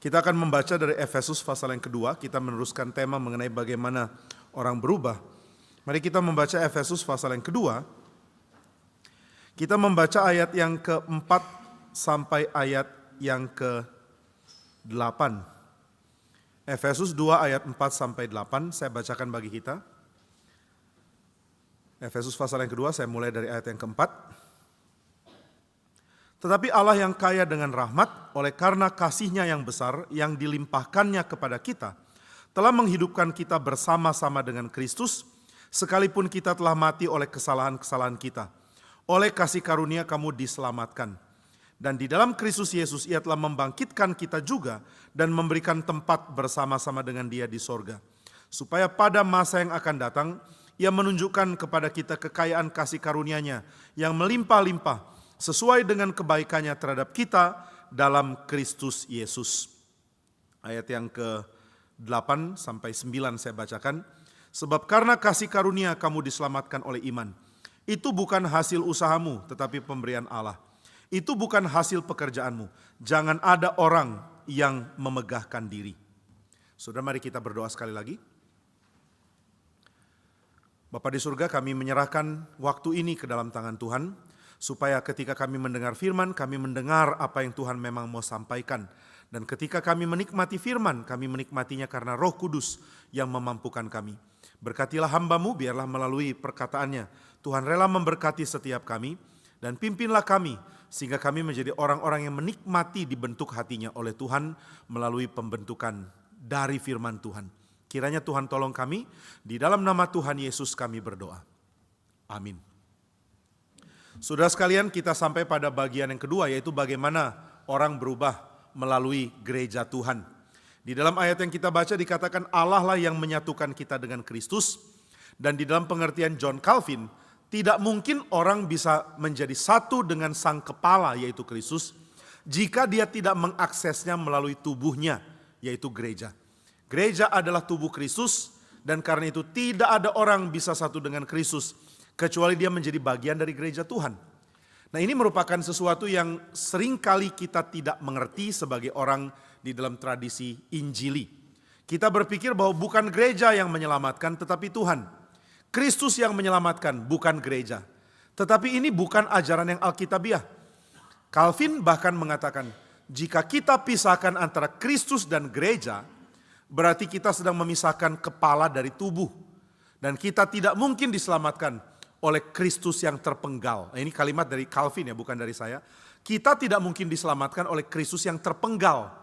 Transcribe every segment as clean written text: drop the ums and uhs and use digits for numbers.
Kita akan membaca dari Efesus pasal yang kedua, kita meneruskan tema mengenai bagaimana orang berubah. Mari kita membaca Efesus pasal yang kedua. Kita membaca ayat yang keempat sampai ayat yang ke-8. Efesus 2 ayat 4 sampai 8, saya bacakan bagi kita. Efesus pasal yang kedua, saya mulai dari ayat yang keempat. Tetapi Allah yang kaya dengan rahmat, oleh karena kasih-Nya yang besar yang dilimpahkannya kepada kita, telah menghidupkan kita bersama-sama dengan Kristus, sekalipun kita telah mati oleh kesalahan-kesalahan kita. Oleh kasih karunia kamu diselamatkan. Dan di dalam Kristus Yesus Ia telah membangkitkan kita juga dan memberikan tempat bersama-sama dengan Dia di sorga. Supaya pada masa yang akan datang, Ia menunjukkan kepada kita kekayaan kasih karunia-Nya yang melimpah-limpah, sesuai dengan kebaikannya terhadap kita dalam Kristus Yesus. Ayat yang ke-8 sampai 9 saya bacakan. Sebab karena kasih karunia kamu diselamatkan oleh iman. Itu bukan hasil usahamu tetapi pemberian Allah. Itu bukan hasil pekerjaanmu. Jangan ada orang yang memegahkan diri. Saudara, mari kita berdoa sekali lagi. Bapa di surga, kami menyerahkan waktu ini ke dalam tangan Tuhan. Supaya ketika kami mendengar firman, kami mendengar apa yang Tuhan memang mau sampaikan. Dan ketika kami menikmati firman, kami menikmatinya karena Roh Kudus yang memampukan kami. Berkatilah hamba-Mu, biarlah melalui perkataannya Tuhan rela memberkati setiap kami. Dan pimpinlah kami, sehingga kami menjadi orang-orang yang menikmati dibentuk hatinya oleh Tuhan melalui pembentukan dari firman Tuhan. Kiranya Tuhan tolong kami, di dalam nama Tuhan Yesus kami berdoa. Amin. Saudara sekalian, kita sampai pada bagian yang kedua, yaitu bagaimana orang berubah melalui gereja Tuhan. Di dalam ayat yang kita baca dikatakan Allah lah yang menyatukan kita dengan Kristus. Dan di dalam pengertian John Calvin, tidak mungkin orang bisa menjadi satu dengan sang kepala, yaitu Kristus, jika dia tidak mengaksesnya melalui tubuhnya, yaitu gereja. Gereja adalah tubuh Kristus, dan karena itu tidak ada orang bisa satu dengan Kristus kecuali dia menjadi bagian dari gereja Tuhan. Nah, ini merupakan sesuatu yang seringkali kita tidak mengerti sebagai orang di dalam tradisi Injili. Kita berpikir bahwa bukan gereja yang menyelamatkan tetapi Tuhan. Kristus yang menyelamatkan, bukan gereja. Tetapi ini bukan ajaran yang alkitabiah. Calvin bahkan mengatakan, jika kita pisahkan antara Kristus dan gereja, berarti kita sedang memisahkan kepala dari tubuh. Dan kita tidak mungkin diselamatkan oleh Kristus yang terpenggal. Nah, ini kalimat dari Calvin ya, bukan dari saya. Kita tidak mungkin diselamatkan oleh Kristus yang terpenggal.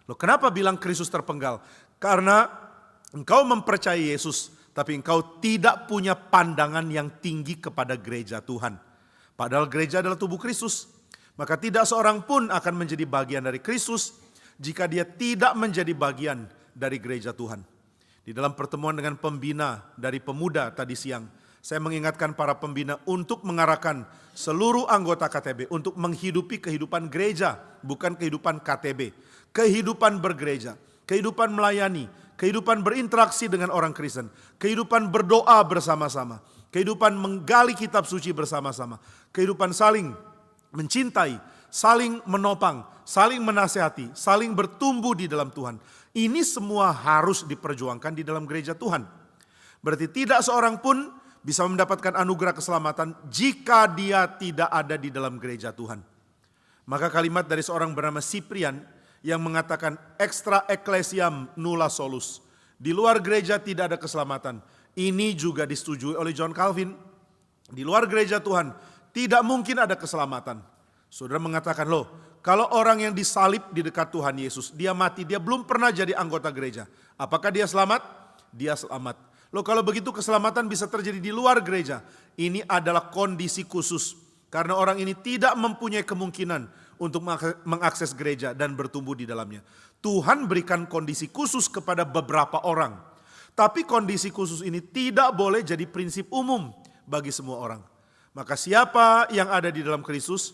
Loh, kenapa bilang Kristus terpenggal? Karena engkau mempercayai Yesus, tapi engkau tidak punya pandangan yang tinggi kepada gereja Tuhan. Padahal gereja adalah tubuh Kristus. Maka tidak seorang pun akan menjadi bagian dari Kristus jika dia tidak menjadi bagian dari gereja Tuhan. Di dalam pertemuan dengan pembina dari pemuda tadi siang, saya mengingatkan para pembina untuk mengarahkan seluruh anggota KTB untuk menghidupi kehidupan gereja, bukan kehidupan KTB. Kehidupan bergereja, kehidupan melayani, kehidupan berinteraksi dengan orang Kristen, kehidupan berdoa bersama-sama, kehidupan menggali kitab suci bersama-sama, kehidupan saling mencintai, saling menopang, saling menasihati, saling bertumbuh di dalam Tuhan. Ini semua harus diperjuangkan di dalam gereja Tuhan. Berarti tidak seorang pun bisa mendapatkan anugerah keselamatan jika dia tidak ada di dalam gereja Tuhan. Maka kalimat dari seorang bernama Cyprian yang mengatakan extra ecclesiam nulla solus. Di luar gereja tidak ada keselamatan. Ini juga disetujui oleh John Calvin. Di luar gereja Tuhan tidak mungkin ada keselamatan. Saudara mengatakan, loh, kalau orang yang disalib di dekat Tuhan Yesus, dia mati, dia belum pernah jadi anggota gereja. Apakah dia selamat? Dia selamat. Loh, kalau begitu keselamatan bisa terjadi di luar gereja. Ini adalah kondisi khusus. Karena orang ini tidak mempunyai kemungkinan untuk mengakses gereja dan bertumbuh di dalamnya. Tuhan berikan kondisi khusus kepada beberapa orang. Tapi kondisi khusus ini tidak boleh jadi prinsip umum bagi semua orang. Maka siapa yang ada di dalam Kristus,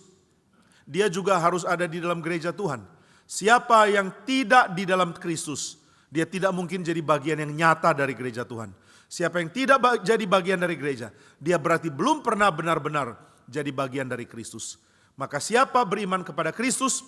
dia juga harus ada di dalam gereja Tuhan. Siapa yang tidak di dalam Kristus, dia tidak mungkin jadi bagian yang nyata dari gereja Tuhan. Siapa yang tidak jadi bagian dari gereja, dia berarti belum pernah benar-benar jadi bagian dari Kristus. Maka siapa beriman kepada Kristus,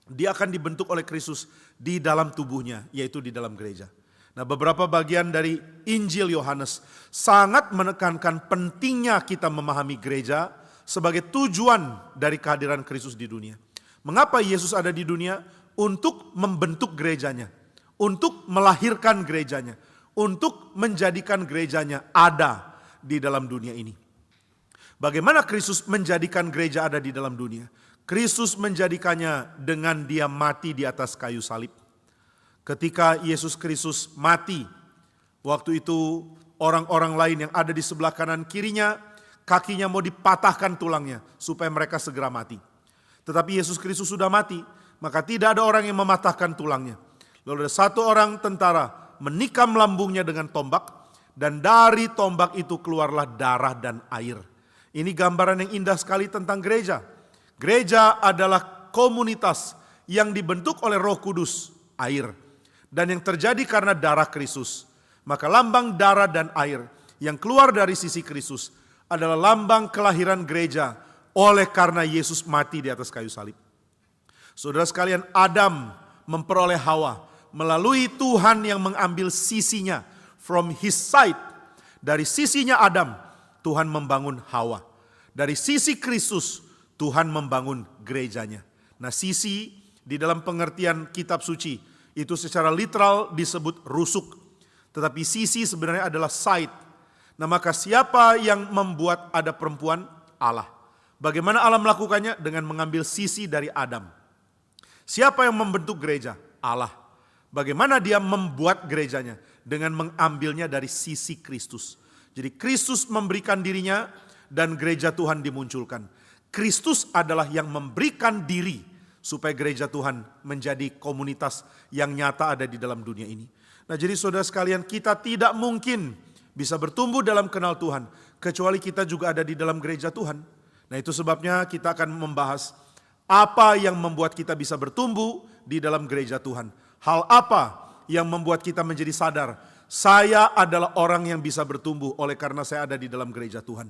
dia akan dibentuk oleh Kristus di dalam tubuhnya, yaitu di dalam gereja. Nah, beberapa bagian dari Injil Yohanes sangat menekankan pentingnya kita memahami gereja sebagai tujuan dari kehadiran Kristus di dunia. Mengapa Yesus ada di dunia? Untuk membentuk gerejanya, untuk melahirkan gerejanya, untuk menjadikan gerejanya ada di dalam dunia ini. Bagaimana Kristus menjadikan gereja ada di dalam dunia? Kristus menjadikannya dengan dia mati di atas kayu salib. Ketika Yesus Kristus mati, waktu itu orang-orang lain yang ada di sebelah kanan kirinya, kakinya mau dipatahkan tulangnya supaya mereka segera mati. Tetapi Yesus Kristus sudah mati, maka tidak ada orang yang mematahkan tulangnya. Lalu ada satu orang tentara menikam lambungnya dengan tombak, dan dari tombak itu keluarlah darah dan air. Ini gambaran yang indah sekali tentang gereja. Gereja adalah komunitas yang dibentuk oleh Roh Kudus, air. Dan yang terjadi karena darah Kristus. Maka lambang darah dan air yang keluar dari sisi Kristus adalah lambang kelahiran gereja oleh karena Yesus mati di atas kayu salib. Saudara sekalian, Adam memperoleh Hawa melalui Tuhan yang mengambil sisinya, from his side. Dari sisinya Adam, Tuhan membangun Hawa. Dari sisi Kristus, Tuhan membangun gerejanya. Nah, sisi di dalam pengertian kitab suci itu secara literal disebut rusuk. Tetapi sisi sebenarnya adalah side. Nah, maka siapa yang membuat ada perempuan? Allah. Bagaimana Allah melakukannya? Dengan mengambil sisi dari Adam. Siapa yang membentuk gereja? Allah. Bagaimana dia membuat gerejanya? Dengan mengambilnya dari sisi Kristus. Jadi Kristus memberikan dirinya dan gereja Tuhan dimunculkan. Kristus adalah yang memberikan diri supaya gereja Tuhan menjadi komunitas yang nyata ada di dalam dunia ini. Nah, jadi saudara sekalian, kita tidak mungkin bisa bertumbuh dalam kenal Tuhan kecuali kita juga ada di dalam gereja Tuhan. Nah, itu sebabnya kita akan membahas apa yang membuat kita bisa bertumbuh di dalam gereja Tuhan. Hal apa yang membuat kita menjadi sadar, saya adalah orang yang bisa bertumbuh oleh karena saya ada di dalam gereja Tuhan.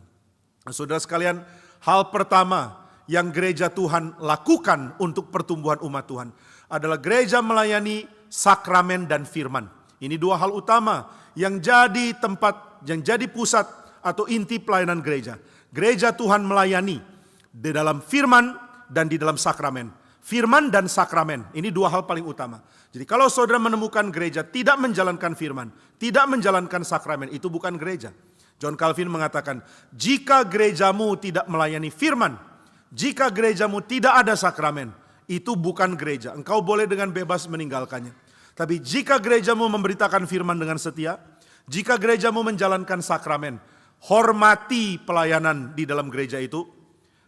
Nah, saudara sekalian, hal pertama yang gereja Tuhan lakukan untuk pertumbuhan umat Tuhan adalah gereja melayani sakramen dan firman. Ini dua hal utama yang jadi tempat, yang jadi pusat atau inti pelayanan gereja. Gereja Tuhan melayani di dalam firman dan di dalam sakramen. Firman dan sakramen, ini dua hal paling utama. Jadi kalau saudara menemukan gereja tidak menjalankan firman, tidak menjalankan sakramen, itu bukan gereja. John Calvin mengatakan, jika gerejamu tidak melayani firman, jika gerejamu tidak ada sakramen, itu bukan gereja. Engkau boleh dengan bebas meninggalkannya. Tapi jika gerejamu memberitakan firman dengan setia, jika gerejamu menjalankan sakramen, hormati pelayanan di dalam gereja itu,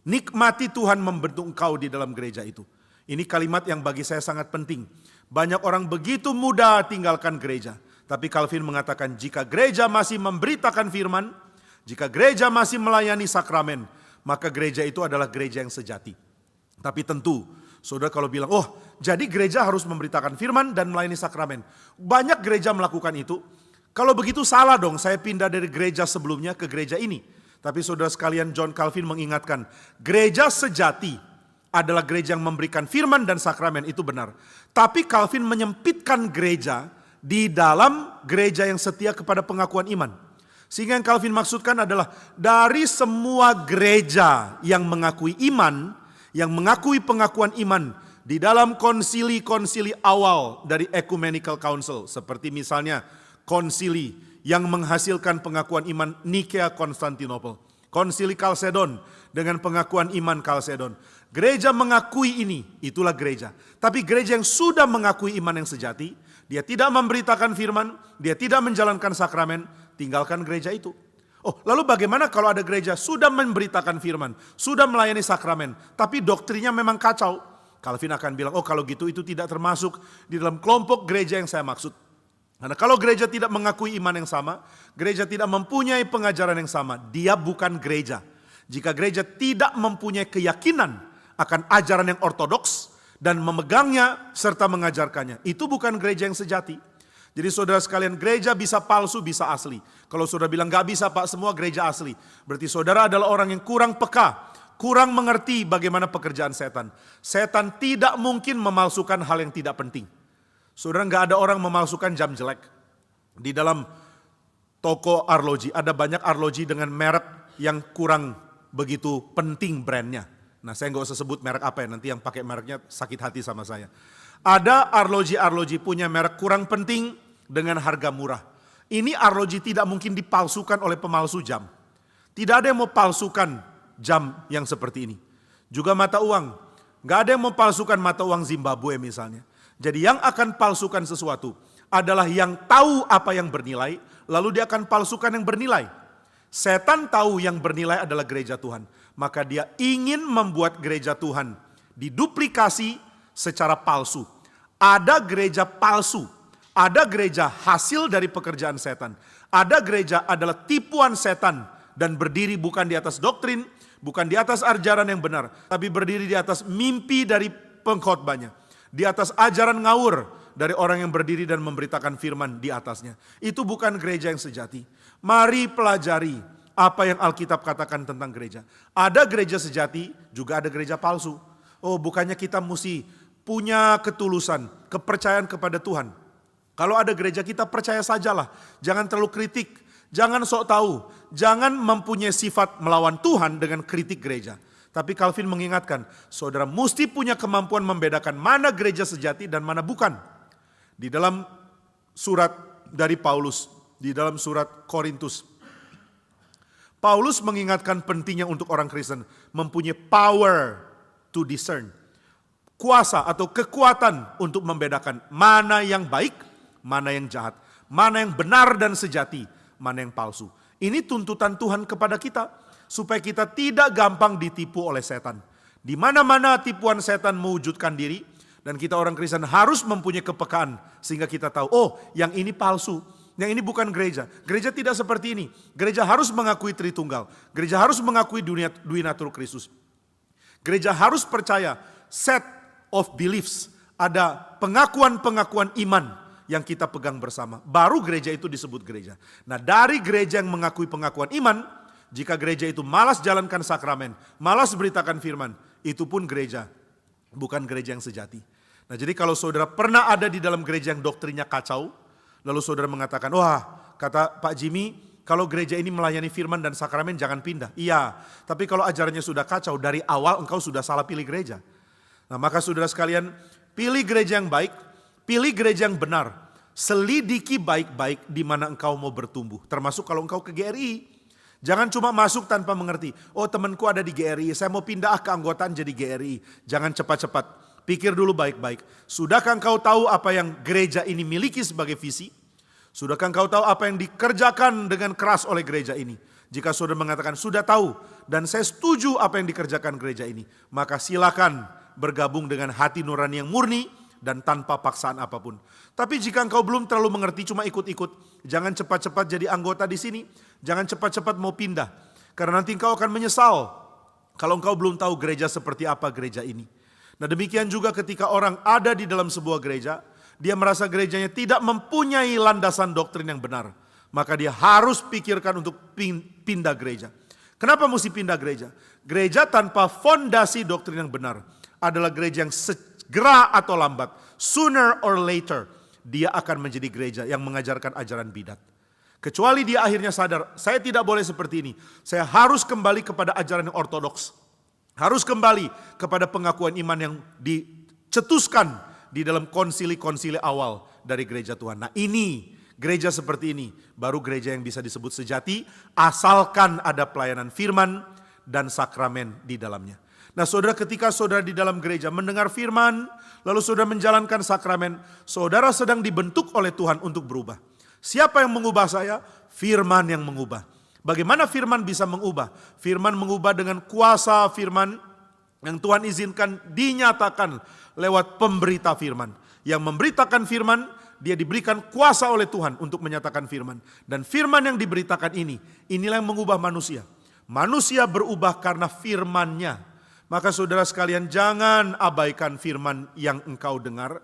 nikmati Tuhan membentuk engkau di dalam gereja itu. Ini kalimat yang bagi saya sangat penting. Banyak orang begitu mudah tinggalkan gereja. Tapi Calvin mengatakan jika gereja masih memberitakan firman, jika gereja masih melayani sakramen, maka gereja itu adalah gereja yang sejati. Tapi tentu, saudara kalau bilang, oh jadi gereja harus memberitakan firman dan melayani sakramen. Banyak gereja melakukan itu. Kalau begitu salah dong, saya pindah dari gereja sebelumnya ke gereja ini. Tapi saudara sekalian, John Calvin mengingatkan, gereja sejati adalah gereja yang memberikan firman dan sakramen, itu benar. Tapi Calvin menyempitkan gereja di dalam gereja yang setia kepada pengakuan iman. Sehingga yang Calvin maksudkan adalah dari semua gereja yang mengakui iman, yang mengakui pengakuan iman di dalam konsili-konsili awal dari Ecumenical Council. Seperti misalnya konsili yang menghasilkan pengakuan iman Nikea Konstantinopel. Konsili Kalsedon dengan pengakuan iman Kalsedon. Gereja mengakui ini, itulah gereja. Tapi gereja yang sudah mengakui iman yang sejati, dia tidak memberitakan firman, dia tidak menjalankan sakramen, tinggalkan gereja itu. Oh, lalu bagaimana kalau ada gereja sudah memberitakan firman, sudah melayani sakramen, tapi doktrinya memang kacau? Calvin akan bilang, oh kalau gitu itu tidak termasuk di dalam kelompok gereja yang saya maksud. Karena kalau gereja tidak mengakui iman yang sama, gereja tidak mempunyai pengajaran yang sama, dia bukan gereja. Jika gereja tidak mempunyai keyakinan akan ajaran yang ortodoks dan memegangnya serta mengajarkannya, itu bukan gereja yang sejati. Jadi saudara sekalian, gereja bisa palsu, bisa asli. Kalau saudara bilang gak bisa pak, semua gereja asli, berarti saudara adalah orang yang kurang peka, kurang mengerti bagaimana pekerjaan setan. Setan tidak mungkin memalsukan hal yang tidak penting. Saudara, nggak ada orang memalsukan jam jelek. Di dalam toko arloji ada banyak arloji dengan merek yang kurang begitu penting brandnya. Nah, saya nggak usah sebut merek apa ya, nanti yang pakai mereknya sakit hati sama saya. Ada arloji punya merek kurang penting dengan harga murah. Ini arloji tidak mungkin dipalsukan oleh pemalsu jam. Tidak ada yang mau palsukan jam yang seperti ini. Juga mata uang. Nggak ada yang mau palsukan mata uang Zimbabwe misalnya. Jadi yang akan palsukan sesuatu adalah yang tahu apa yang bernilai, lalu dia akan palsukan yang bernilai. Setan tahu yang bernilai adalah gereja Tuhan. Maka dia ingin membuat gereja Tuhan diduplikasi secara palsu. Ada gereja palsu. Ada gereja hasil dari pekerjaan setan. Ada gereja adalah tipuan setan dan berdiri bukan di atas doktrin, bukan di atas ajaran yang benar, tapi berdiri di atas mimpi dari pengkhotbahnya. Di atas ajaran ngawur dari orang yang berdiri dan memberitakan firman di atasnya. Itu bukan gereja yang sejati. Mari pelajari apa yang Alkitab katakan tentang gereja. Ada gereja sejati, juga ada gereja palsu. Oh, bukannya kita mesti punya ketulusan, kepercayaan kepada Tuhan. Kalau ada gereja kita percaya sajalah. Jangan terlalu kritik, jangan sok tahu, jangan mempunyai sifat melawan Tuhan dengan kritik gereja. Tapi Calvin mengingatkan, saudara mesti punya kemampuan membedakan mana gereja sejati dan mana bukan. Di dalam surat dari Paulus, di dalam surat Korintus, Paulus mengingatkan pentingnya untuk orang Kristen mempunyai power to discern. Kuasa atau kekuatan untuk membedakan mana yang baik, mana yang jahat, mana yang benar dan sejati, mana yang palsu. Ini tuntutan Tuhan kepada kita, supaya kita tidak gampang ditipu oleh setan. Di mana-mana tipuan setan mewujudkan diri, dan kita orang Kristen harus mempunyai kepekaan, sehingga kita tahu, oh yang ini palsu, yang ini bukan gereja. Gereja tidak seperti ini. Gereja harus mengakui Tritunggal. Gereja harus mengakui Duinatur Kristus. Gereja harus percaya set of beliefs. Ada pengakuan-pengakuan iman yang kita pegang bersama. Baru gereja itu disebut gereja. Nah, dari gereja yang mengakui pengakuan iman, jika gereja itu malas jalankan sakramen, malas beritakan firman, itu pun gereja, bukan gereja yang sejati. Nah, jadi kalau saudara pernah ada di dalam gereja yang doktrinnya kacau, lalu saudara mengatakan, wah kata Pak Jimmy, kalau gereja ini melayani firman dan sakramen jangan pindah. Iya, tapi kalau ajarannya sudah kacau, dari awal engkau sudah salah pilih gereja. Nah, maka saudara sekalian, pilih gereja yang baik, pilih gereja yang benar. Selidiki baik-baik di mana engkau mau bertumbuh. Termasuk kalau engkau ke GRI. Jangan cuma masuk tanpa mengerti. Oh, temanku ada di GRI, saya mau pindah keanggotaan jadi GRI. Jangan cepat-cepat. Pikir dulu baik-baik. Sudahkah engkau tahu apa yang gereja ini miliki sebagai visi? Sudahkah engkau tahu apa yang dikerjakan dengan keras oleh gereja ini? Jika saudara mengatakan sudah tahu dan saya setuju apa yang dikerjakan gereja ini, maka silakan bergabung dengan hati nurani yang murni dan tanpa paksaan apapun. Tapi jika engkau belum terlalu mengerti, cuma ikut-ikut, jangan cepat-cepat jadi anggota di sini, jangan cepat-cepat mau pindah, karena nanti engkau akan menyesal kalau engkau belum tahu gereja seperti apa gereja ini. Nah, demikian juga ketika orang ada di dalam sebuah gereja, dia merasa gerejanya tidak mempunyai landasan doktrin yang benar, maka dia harus pikirkan untuk pindah gereja. Kenapa mesti pindah gereja? Gereja tanpa fondasi doktrin yang benar adalah gereja yang segera atau lambat, sooner or later, dia akan menjadi gereja yang mengajarkan ajaran bidat. Kecuali dia akhirnya sadar, saya tidak boleh seperti ini. Saya harus kembali kepada ajaran yang ortodoks. Harus kembali kepada pengakuan iman yang dicetuskan di dalam konsili-konsili awal dari gereja Tuhan. Nah, ini gereja seperti ini baru gereja yang bisa disebut sejati, asalkan ada pelayanan firman dan sakramen di dalamnya. Nah, saudara, ketika saudara di dalam gereja mendengar firman, lalu saudara menjalankan sakramen, saudara sedang dibentuk oleh Tuhan untuk berubah. Siapa yang mengubah saya? Firman yang mengubah. Bagaimana firman bisa mengubah? Firman mengubah dengan kuasa firman yang Tuhan izinkan dinyatakan lewat pemberita firman. Yang memberitakan firman, dia diberikan kuasa oleh Tuhan untuk menyatakan firman. Dan firman yang diberitakan ini, inilah yang mengubah manusia. Manusia berubah karena firman-Nya. Maka saudara sekalian, jangan abaikan firman yang engkau dengar.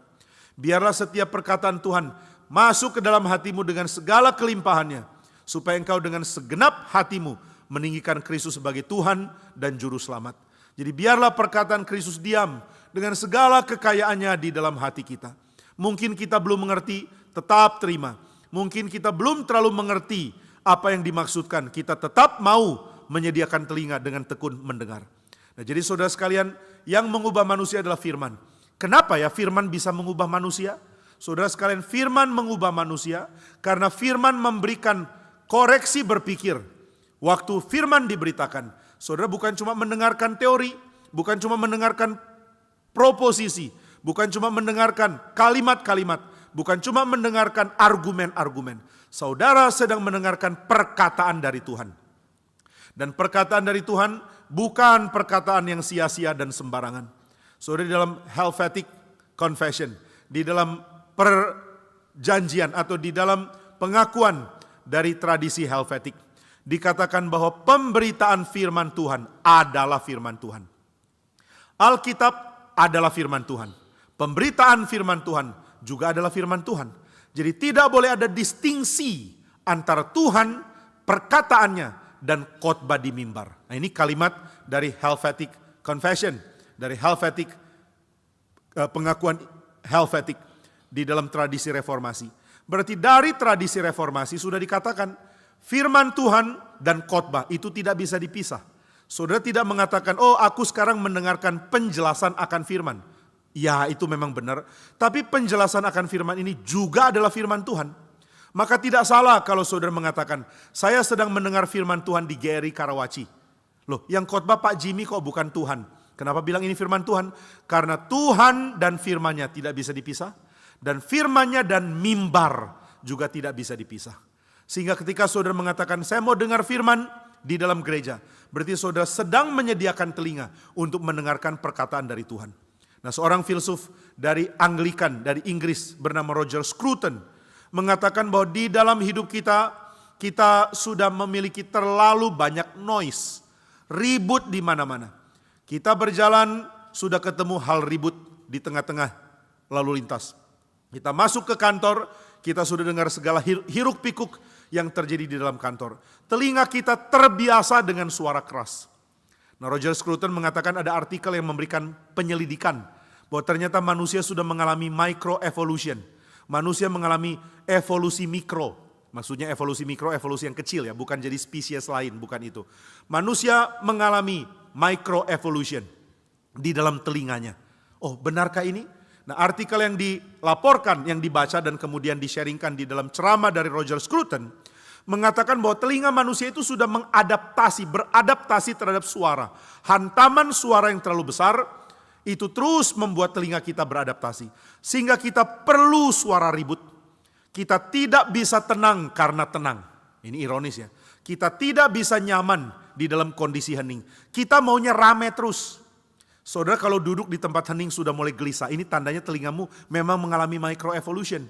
Biarlah setiap perkataan Tuhan masuk ke dalam hatimu dengan segala kelimpahannya, supaya engkau dengan segenap hatimu meninggikan Kristus sebagai Tuhan dan Juru Selamat. Jadi biarlah perkataan Kristus diam dengan segala kekayaannya di dalam hati kita. Mungkin kita belum mengerti, tetap terima. Mungkin kita belum terlalu mengerti apa yang dimaksudkan, kita tetap mau menyediakan telinga dengan tekun mendengar. Nah, jadi saudara sekalian, yang mengubah manusia adalah firman. Kenapa ya firman bisa mengubah manusia? Saudara sekalian, firman mengubah manusia karena firman memberikan koreksi berpikir. Waktu firman diberitakan, saudara bukan cuma mendengarkan teori, bukan cuma mendengarkan proposisi, bukan cuma mendengarkan kalimat-kalimat, bukan cuma mendengarkan argumen-argumen. Saudara sedang mendengarkan perkataan dari Tuhan. Dan perkataan dari Tuhan bukan perkataan yang sia-sia dan sembarangan. Saudara, di dalam Helvetic Confession, di dalam perjanjian atau di dalam pengakuan dari tradisi Helvetic, dikatakan bahwa pemberitaan firman Tuhan adalah firman Tuhan. Alkitab adalah firman Tuhan. Pemberitaan firman Tuhan juga adalah firman Tuhan. Jadi tidak boleh ada distingsi antara Tuhan, perkataannya, dan khotbah di mimbar. Nah, ini kalimat dari Helvetic Confession, dari Helvetic, pengakuan Helvetic di dalam tradisi reformasi. Berarti dari tradisi reformasi sudah dikatakan firman Tuhan dan khotbah itu tidak bisa dipisah. Saudara tidak mengatakan, oh aku sekarang mendengarkan penjelasan akan firman. Ya, itu memang benar. Tapi penjelasan akan firman ini juga adalah firman Tuhan. Maka tidak salah kalau saudara mengatakan, saya sedang mendengar firman Tuhan di GRI Karawaci. Loh, yang khotbah Pak Jimmy kok bukan Tuhan? Kenapa bilang ini firman Tuhan? Karena Tuhan dan firman-Nya tidak bisa dipisah. Dan firman-Nya dan mimbar juga tidak bisa dipisah. Sehingga ketika saudara mengatakan, saya mau dengar firman di dalam gereja, berarti saudara sedang menyediakan telinga untuk mendengarkan perkataan dari Tuhan. Nah, seorang filsuf dari Anglikan, dari Inggris bernama Roger Scruton, mengatakan bahwa di dalam hidup kita, kita sudah memiliki terlalu banyak noise, ribut di mana-mana. Kita berjalan, sudah ketemu hal ribut di tengah-tengah lalu lintas. Kita masuk ke kantor, kita sudah dengar segala hiruk pikuk yang terjadi di dalam kantor. Telinga kita terbiasa dengan suara keras. Nah, Roger Scruton mengatakan ada artikel yang memberikan penyelidikan bahwa ternyata manusia sudah mengalami microevolution. Manusia mengalami evolusi mikro. Maksudnya evolusi mikro, evolusi yang kecil ya, bukan jadi spesies lain, bukan itu. Manusia mengalami microevolution di dalam telinganya. Oh, benarkah ini? Nah, artikel yang dilaporkan, yang dibaca dan kemudian di-sharingkan di dalam ceramah dari Roger Scruton mengatakan bahwa telinga manusia itu sudah beradaptasi terhadap suara. Hantaman suara yang terlalu besar itu terus membuat telinga kita beradaptasi. Sehingga kita perlu suara ribut. Kita tidak bisa tenang karena tenang. Ini ironis ya. Kita tidak bisa nyaman di dalam kondisi hening. Kita maunya rame terus. Saudara kalau duduk di tempat hening sudah mulai gelisah. Ini tandanya telingamu memang mengalami microevolution.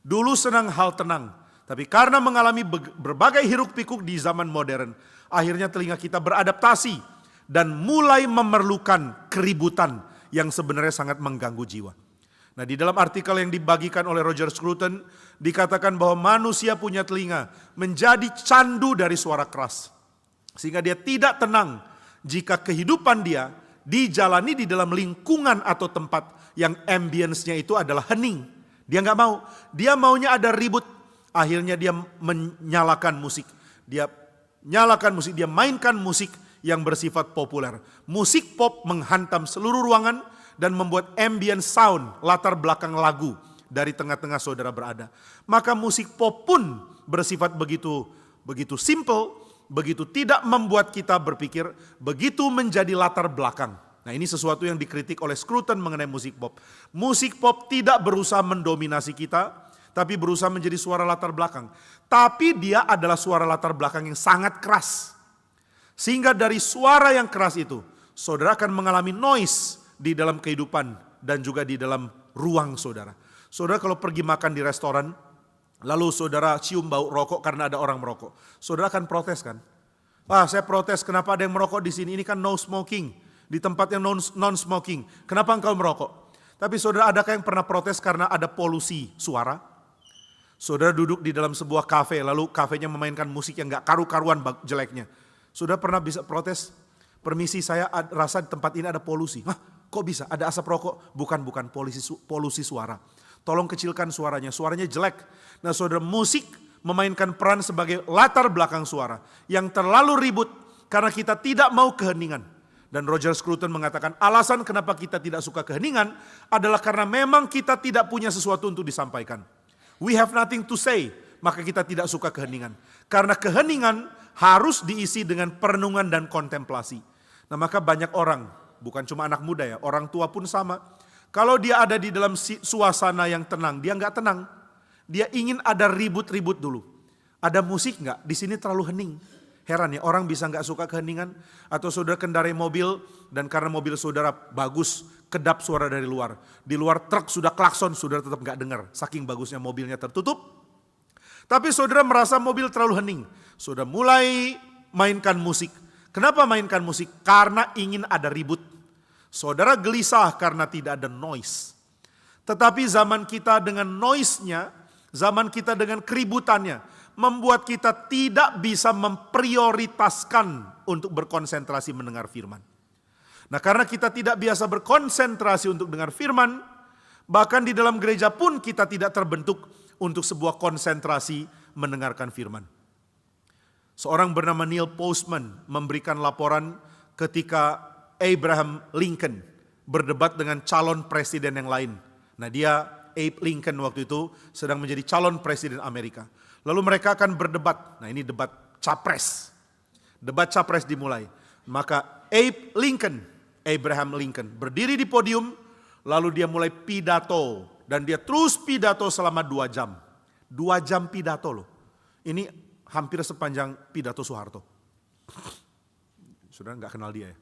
Dulu senang hal tenang. Tapi karena mengalami berbagai hiruk pikuk di zaman modern, akhirnya telinga kita beradaptasi dan mulai memerlukan keributan yang sebenarnya sangat mengganggu jiwa. Nah, di dalam artikel yang dibagikan oleh Roger Scruton dikatakan bahwa manusia punya telinga menjadi candu dari suara keras. Sehingga dia tidak tenang jika kehidupan dia dijalani di dalam lingkungan atau tempat yang ambience-nya itu adalah hening. Dia nggak mau, dia maunya ada ribut. Akhirnya dia menyalakan musik. Dia nyalakan musik, dia mainkan musik yang bersifat populer. Musik pop menghantam seluruh ruangan dan membuat ambient sound, latar belakang lagu dari tengah-tengah saudara berada. Maka musik pop pun bersifat begitu simple, begitu tidak membuat kita berpikir, begitu menjadi latar belakang. Nah, ini sesuatu yang dikritik oleh Scruton mengenai musik pop. Musik pop tidak berusaha mendominasi kita, tapi berusaha menjadi suara latar belakang. Tapi dia adalah suara latar belakang yang sangat keras. Sehingga dari suara yang keras itu, saudara akan mengalami noise di dalam kehidupan dan juga di dalam ruang saudara. Saudara kalau pergi makan di restoran, lalu saudara cium bau rokok karena ada orang merokok. Saudara akan protes kan? Saya protes kenapa ada yang merokok di sini, ini kan no smoking. Di tempat yang non-smoking, kenapa engkau merokok? Tapi saudara adakah yang pernah protes karena ada polusi suara? Saudara duduk di dalam sebuah kafe, lalu kafenya memainkan musik yang gak karu-karuan jeleknya. Sudah pernah bisa protes? Permisi, saya rasa di tempat ini ada polusi. Hah, kok bisa? Ada asap rokok? Bukan, polusi suara. Tolong kecilkan suaranya jelek. Nah saudara, musik memainkan peran sebagai latar belakang suara yang terlalu ribut karena kita tidak mau keheningan. Dan Roger Scruton mengatakan alasan kenapa kita tidak suka keheningan adalah karena memang kita tidak punya sesuatu untuk disampaikan. We have nothing to say, maka kita tidak suka keheningan. Karena keheningan harus diisi dengan perenungan dan kontemplasi. Nah maka banyak orang, bukan cuma anak muda ya, orang tua pun sama. Kalau dia ada di dalam suasana yang tenang, dia nggak tenang. Dia ingin ada ribut-ribut dulu. Ada musik nggak? Di sini terlalu hening. Heran ya, orang bisa nggak suka keheningan? Atau saudara kendarai mobil, dan karena mobil saudara bagus, kedap suara dari luar. Di luar truk sudah klakson, saudara tetap nggak dengar. Saking bagusnya mobilnya tertutup. Tapi saudara merasa mobil terlalu hening. Saudara mulai mainkan musik. Kenapa mainkan musik? Karena ingin ada ribut. Saudara gelisah karena tidak ada noise. Tetapi zaman kita dengan noise-nya, zaman kita dengan keributannya, membuat kita tidak bisa memprioritaskan untuk berkonsentrasi mendengar firman. Nah karena kita tidak biasa berkonsentrasi untuk dengar firman, bahkan di dalam gereja pun kita tidak terbentuk untuk sebuah konsentrasi mendengarkan firman. Seorang bernama Neil Postman memberikan laporan ketika Abraham Lincoln berdebat dengan calon presiden yang lain. Nah dia, Abe Lincoln waktu itu sedang menjadi calon presiden Amerika. Lalu mereka akan berdebat. Nah ini debat capres. Debat capres dimulai. Maka Abraham Lincoln berdiri di podium, lalu dia mulai pidato. Dan dia terus pidato selama 2 jam. 2 jam pidato loh. Ini hampir sepanjang pidato Soeharto. Sudah nggak kenal dia ya?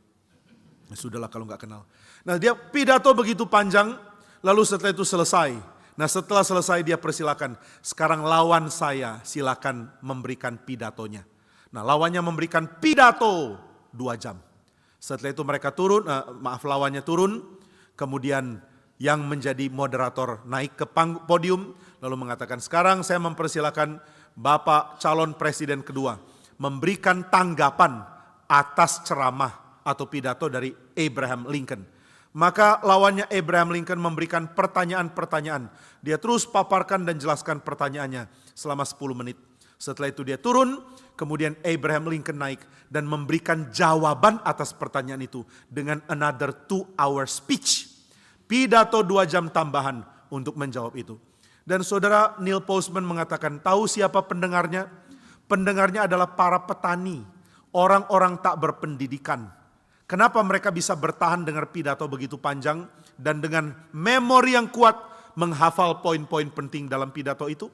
Sudahlah kalau nggak kenal. Nah dia pidato begitu panjang, lalu setelah itu selesai. Nah setelah selesai dia persilakan, sekarang lawan saya silakan memberikan pidatonya. Nah lawannya memberikan pidato 2 jam. Setelah itu mereka turun, lawannya turun, kemudian yang menjadi moderator naik ke podium, lalu mengatakan sekarang saya mempersilakan Bapak calon presiden kedua memberikan tanggapan atas ceramah atau pidato dari Abraham Lincoln. Maka lawannya Abraham Lincoln memberikan pertanyaan-pertanyaan. Dia terus paparkan dan jelaskan pertanyaannya selama 10 menit. Setelah itu dia turun, kemudian Abraham Lincoln naik dan memberikan jawaban atas pertanyaan itu dengan another 2-hour speech. Pidato 2 jam tambahan untuk menjawab itu. Dan saudara Neil Postman mengatakan, tahu siapa pendengarnya? Pendengarnya adalah para petani, orang-orang tak berpendidikan. Kenapa mereka bisa bertahan dengar pidato begitu panjang dan dengan memori yang kuat menghafal poin-poin penting dalam pidato itu?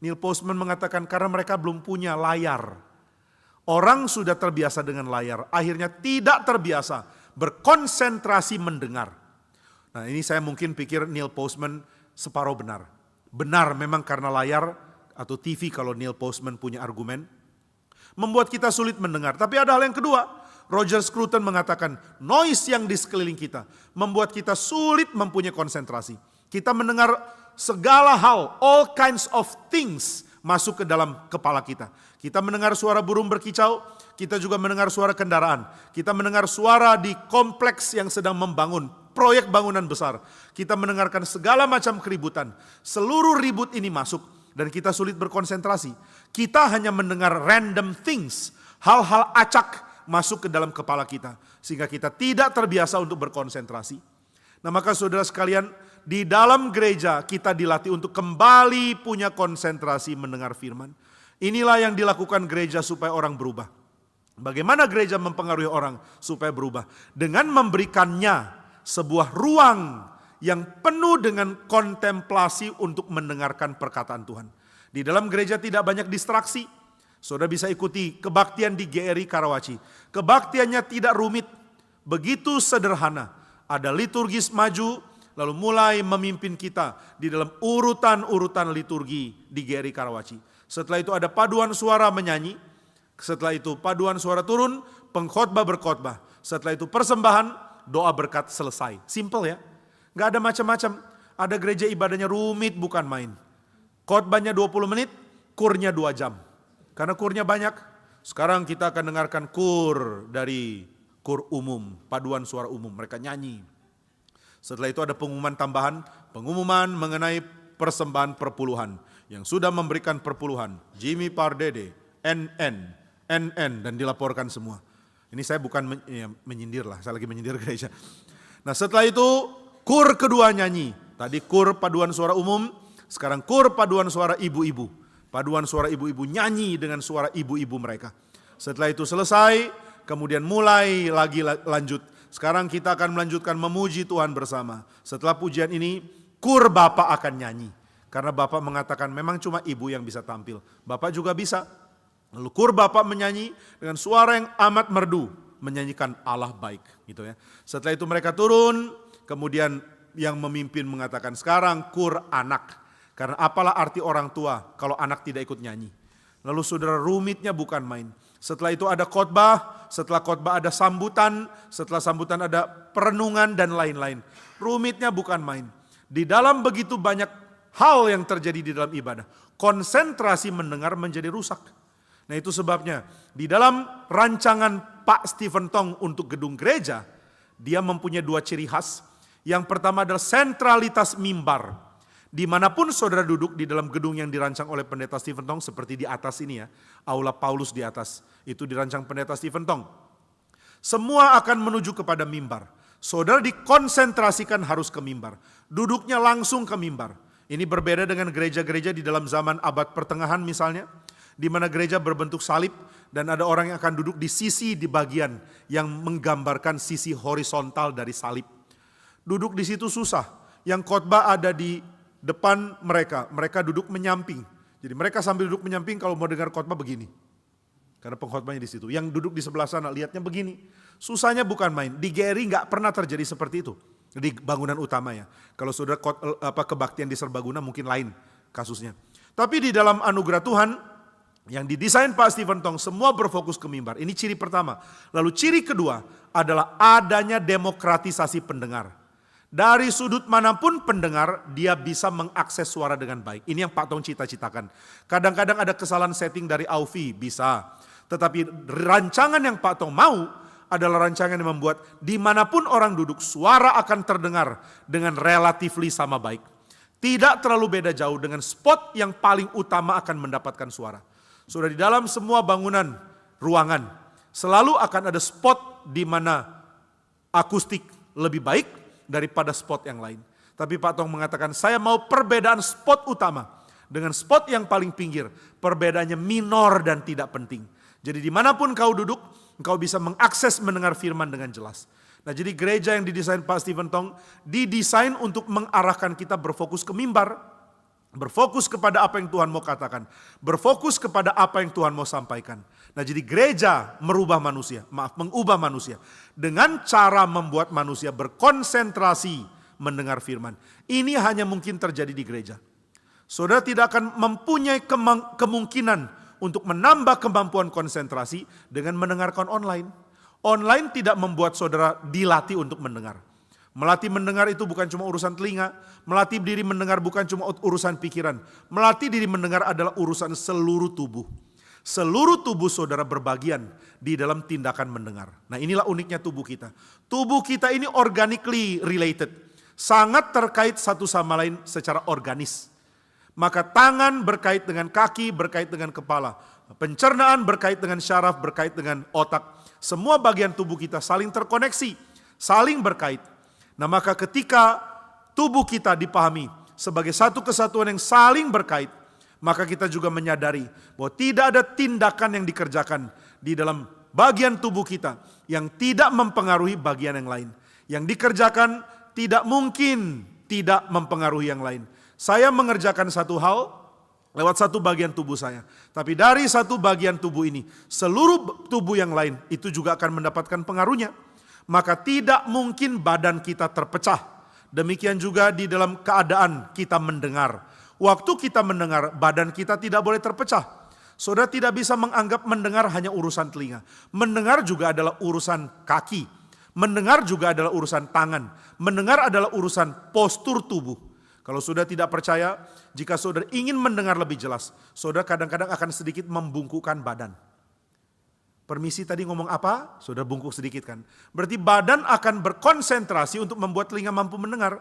Neil Postman mengatakan karena mereka belum punya layar. Orang sudah terbiasa dengan layar, akhirnya tidak terbiasa berkonsentrasi mendengar. Nah ini saya mungkin pikir Neil Postman separuh benar. Benar memang karena layar atau TV kalau Neil Postman punya argumen. Membuat kita sulit mendengar. Tapi ada hal yang kedua. Roger Scruton mengatakan noise yang di sekeliling kita membuat kita sulit mempunyai konsentrasi. Kita mendengar segala hal, all kinds of things masuk ke dalam kepala kita. Kita mendengar suara burung berkicau, kita juga mendengar suara kendaraan. Kita mendengar suara di kompleks yang sedang membangun, proyek bangunan besar. Kita mendengarkan segala macam keributan. Seluruh ribut ini masuk dan kita sulit berkonsentrasi. Kita hanya mendengar random things, hal-hal acak masuk ke dalam kepala kita. Sehingga kita tidak terbiasa untuk berkonsentrasi. Nah maka saudara sekalian, di dalam gereja kita dilatih untuk kembali punya konsentrasi mendengar firman. Inilah yang dilakukan gereja supaya orang berubah. Bagaimana gereja mempengaruhi orang supaya berubah? Dengan memberikannya sebuah ruang yang penuh dengan kontemplasi untuk mendengarkan perkataan Tuhan. Di dalam gereja tidak banyak distraksi. Saudara bisa ikuti kebaktian di GRI Karawaci. Kebaktiannya tidak rumit, begitu sederhana. Ada liturgis maju, lalu mulai memimpin kita di dalam urutan-urutan liturgi di GRI Karawaci. Setelah itu ada paduan suara menyanyi. Setelah itu paduan suara turun, pengkhotbah berkhotbah. Setelah itu persembahan, doa berkat selesai. Simple ya, gak ada macam-macam. Ada gereja ibadahnya rumit bukan main. Khotbahnya 20 menit, kurnya 2 jam. Karena kurnya banyak, Sekarang kita akan dengarkan kur dari kur umum, paduan suara umum, mereka nyanyi. Setelah itu ada pengumuman tambahan, pengumuman mengenai persembahan perpuluhan. Yang sudah memberikan perpuluhan, Jimmy Pardede, NN, dan dilaporkan semua. Ini saya bukan menyindir lah, saya lagi menyindir gereja. Nah setelah itu kur kedua nyanyi. Tadi kur paduan suara umum, sekarang kur paduan suara ibu-ibu. Paduan suara ibu-ibu nyanyi dengan suara ibu-ibu mereka. Setelah itu selesai, kemudian mulai lagi lanjut. Sekarang kita akan melanjutkan memuji Tuhan bersama. Setelah pujian ini, kur Bapak akan nyanyi. Karena Bapak mengatakan memang cuma ibu yang bisa tampil. Bapak juga bisa. Lalu kur Bapak menyanyi dengan suara yang amat merdu. Menyanyikan Allah baik. Gitu ya. Setelah itu mereka turun, kemudian yang memimpin mengatakan sekarang kur anak. Karena apalah arti orang tua kalau anak tidak ikut nyanyi. Lalu saudara, rumitnya bukan main. Setelah itu ada khotbah, setelah khotbah ada sambutan, setelah sambutan ada perenungan dan lain-lain. Rumitnya bukan main. Di dalam begitu banyak hal yang terjadi di dalam ibadah, konsentrasi mendengar menjadi rusak. Nah itu sebabnya di dalam rancangan Pak Stephen Tong untuk gedung gereja, dia mempunyai dua ciri khas. Yang pertama adalah sentralitas mimbar. Dimanapun saudara duduk di dalam gedung yang dirancang oleh pendeta Stephen Tong, seperti di atas ini ya, Aula Paulus di atas, itu dirancang pendeta Stephen Tong. Semua akan menuju kepada mimbar. Saudara dikonsentrasikan harus ke mimbar. Duduknya langsung ke mimbar. Ini berbeda dengan gereja-gereja di dalam zaman abad pertengahan misalnya, di mana gereja berbentuk salib dan ada orang yang akan duduk di sisi di bagian yang menggambarkan sisi horizontal dari salib. Duduk di situ susah. Yang khotbah ada di depan mereka duduk menyamping. Jadi mereka sambil duduk menyamping kalau mau dengar khotbah begini. Karena pengkhotbahnya di situ. Yang duduk di sebelah sana lihatnya begini. Susahnya bukan main. Di GRI nggak pernah terjadi seperti itu di bangunan utama ya. Kalau saudara kebaktian di Serbaguna mungkin lain kasusnya. Tapi di dalam anugerah Tuhan yang didesain Pak Stephen Tong semua berfokus ke mimbar. Ini ciri pertama. Lalu ciri kedua adalah adanya demokratisasi pendengar. Dari sudut manapun pendengar, dia bisa mengakses suara dengan baik. Ini yang Pak Tong cita-citakan. Kadang-kadang ada kesalahan setting dari Aufi, bisa. Tetapi rancangan yang Pak Tong mau adalah rancangan yang membuat dimanapun orang duduk, suara akan terdengar dengan relatifly sama baik. Tidak terlalu beda jauh dengan spot yang paling utama akan mendapatkan suara. Sudah di dalam semua bangunan, ruangan, selalu akan ada spot di mana akustik lebih baik daripada spot yang lain. Tapi Pak Tong mengatakan, saya mau perbedaan spot utama dengan spot yang paling pinggir. Perbedaannya minor dan tidak penting. Jadi dimanapun kau duduk, engkau bisa mengakses mendengar firman dengan jelas. Nah jadi gereja yang didesain Pak Stephen Tong, didesain untuk mengarahkan kita berfokus ke mimbar. Berfokus kepada apa yang Tuhan mau katakan. Berfokus kepada apa yang Tuhan mau sampaikan. Nah jadi gereja mengubah manusia dengan cara membuat manusia berkonsentrasi mendengar firman. Ini hanya mungkin terjadi di gereja. Saudara tidak akan mempunyai kemungkinan untuk menambah kemampuan konsentrasi dengan mendengarkan online. Online tidak membuat saudara dilatih untuk mendengar. Melatih mendengar itu bukan cuma urusan telinga, melatih diri mendengar bukan cuma urusan pikiran. Melatih diri mendengar adalah urusan seluruh tubuh. Seluruh tubuh saudara berbagian di dalam tindakan mendengar. Nah inilah uniknya tubuh kita. Tubuh kita ini organically related. Sangat terkait satu sama lain secara organis. Maka tangan berkait dengan kaki, berkait dengan kepala. Pencernaan berkait dengan syaraf, berkait dengan otak. Semua bagian tubuh kita saling terkoneksi, saling berkait. Nah maka ketika tubuh kita dipahami sebagai satu kesatuan yang saling berkait, maka kita juga menyadari bahwa tidak ada tindakan yang dikerjakan di dalam bagian tubuh kita yang tidak mempengaruhi bagian yang lain. Yang dikerjakan tidak mungkin tidak mempengaruhi yang lain. Saya mengerjakan satu hal lewat satu bagian tubuh saya. Tapi dari satu bagian tubuh ini, seluruh tubuh yang lain itu juga akan mendapatkan pengaruhnya. Maka tidak mungkin badan kita terpecah. Demikian juga di dalam keadaan kita mendengar. Waktu kita mendengar, badan kita tidak boleh terpecah. Saudara tidak bisa menganggap mendengar hanya urusan telinga. Mendengar juga adalah urusan kaki. Mendengar juga adalah urusan tangan. Mendengar adalah urusan postur tubuh. Kalau saudara tidak percaya, jika saudara ingin mendengar lebih jelas, saudara kadang-kadang akan sedikit membungkukkan badan. Permisi tadi ngomong apa? Saudara bungkuk sedikit kan. Berarti badan akan berkonsentrasi untuk membuat telinga mampu mendengar.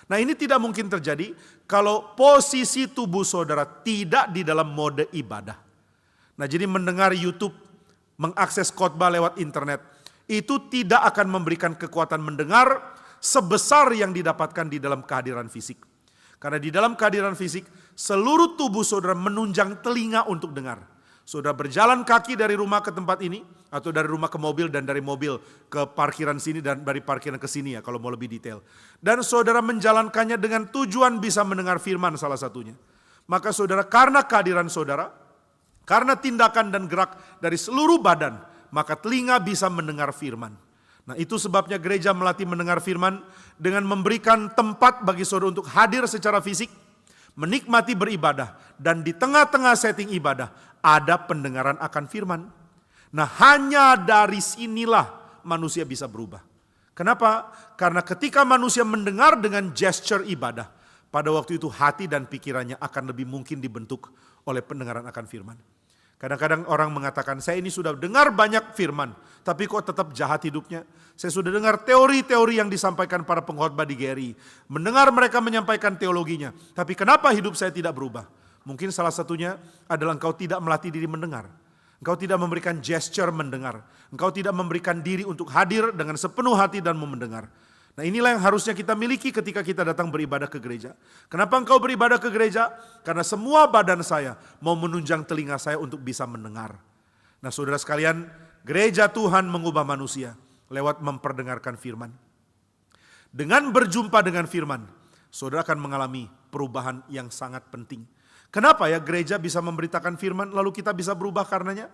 Nah ini tidak mungkin terjadi kalau posisi tubuh saudara tidak di dalam mode ibadah. Nah jadi mendengar YouTube, mengakses khotbah lewat internet, itu tidak akan memberikan kekuatan mendengar sebesar yang didapatkan di dalam kehadiran fisik. Karena di dalam kehadiran fisik, seluruh tubuh saudara menunjang telinga untuk dengar. Saudara berjalan kaki dari rumah ke tempat ini, atau dari rumah ke mobil dan dari mobil ke parkiran sini dan dari parkiran ke sini ya kalau mau lebih detail. Dan saudara menjalankannya dengan tujuan bisa mendengar firman salah satunya. Maka saudara karena kehadiran saudara, karena tindakan dan gerak dari seluruh badan, maka telinga bisa mendengar firman. Nah itu sebabnya gereja melatih mendengar firman dengan memberikan tempat bagi saudara untuk hadir secara fisik, menikmati beribadah, dan di tengah-tengah setting ibadah ada pendengaran akan firman. Nah hanya dari sinilah manusia bisa berubah. Kenapa? Karena ketika manusia mendengar dengan gesture ibadah, pada waktu itu hati dan pikirannya akan lebih mungkin dibentuk oleh pendengaran akan firman. Kadang-kadang orang mengatakan, saya ini sudah dengar banyak firman, tapi kok tetap jahat hidupnya. Saya sudah dengar teori-teori yang disampaikan para pengkhotbah di GRI. Mendengar mereka menyampaikan teologinya, tapi kenapa hidup saya tidak berubah? Mungkin salah satunya adalah engkau tidak melatih diri mendengar. Engkau tidak memberikan gesture mendengar. Engkau tidak memberikan diri untuk hadir dengan sepenuh hati dan mau mendengar. Nah inilah yang harusnya kita miliki ketika kita datang beribadah ke gereja. Kenapa engkau beribadah ke gereja? Karena semua badan saya mau menunjang telinga saya untuk bisa mendengar. Nah saudara sekalian, gereja Tuhan mengubah manusia lewat memperdengarkan firman. Dengan berjumpa dengan firman, saudara akan mengalami perubahan yang sangat penting. Kenapa ya gereja bisa memberitakan firman lalu kita bisa berubah karenanya?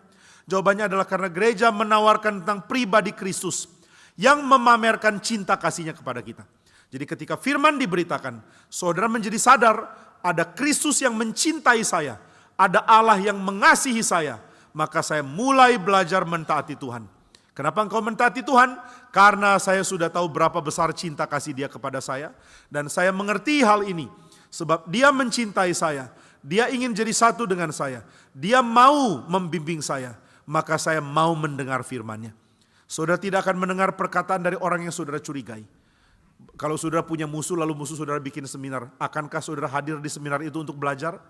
Jawabannya adalah karena gereja menawarkan tentang pribadi Kristus yang memamerkan cinta kasihnya kepada kita. Jadi ketika firman diberitakan, saudara menjadi sadar ada Kristus yang mencintai saya, ada Allah yang mengasihi saya, maka saya mulai belajar mentaati Tuhan. Kenapa engkau mentaati Tuhan? Karena saya sudah tahu berapa besar cinta kasih Dia kepada saya, dan saya mengerti hal ini. Sebab Dia mencintai saya, Dia ingin jadi satu dengan saya, Dia mau membimbing saya, maka saya mau mendengar firman-Nya. Saudara tidak akan mendengar perkataan dari orang yang saudara curigai. Kalau saudara punya musuh lalu musuh saudara bikin seminar, akankah saudara hadir di seminar itu untuk belajar?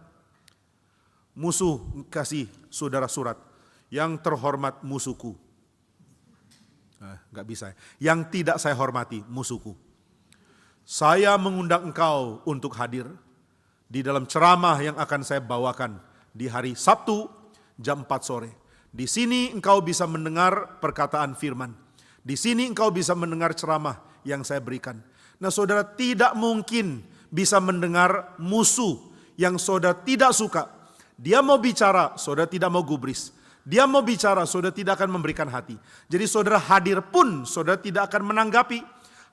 Musuh kasih saudara surat, yang terhormat musuhku. Gak bisa. Yang tidak saya hormati musuhku. Saya mengundang engkau untuk hadir di dalam ceramah yang akan saya bawakan di hari Sabtu jam 4 sore. Di sini engkau bisa mendengar perkataan firman. Di sini engkau bisa mendengar ceramah yang saya berikan. Nah saudara tidak mungkin bisa mendengar musuh yang saudara tidak suka. Dia mau bicara, saudara tidak mau gubris. Dia mau bicara, saudara tidak akan memberikan hati. Jadi saudara hadir pun, saudara tidak akan menanggapi.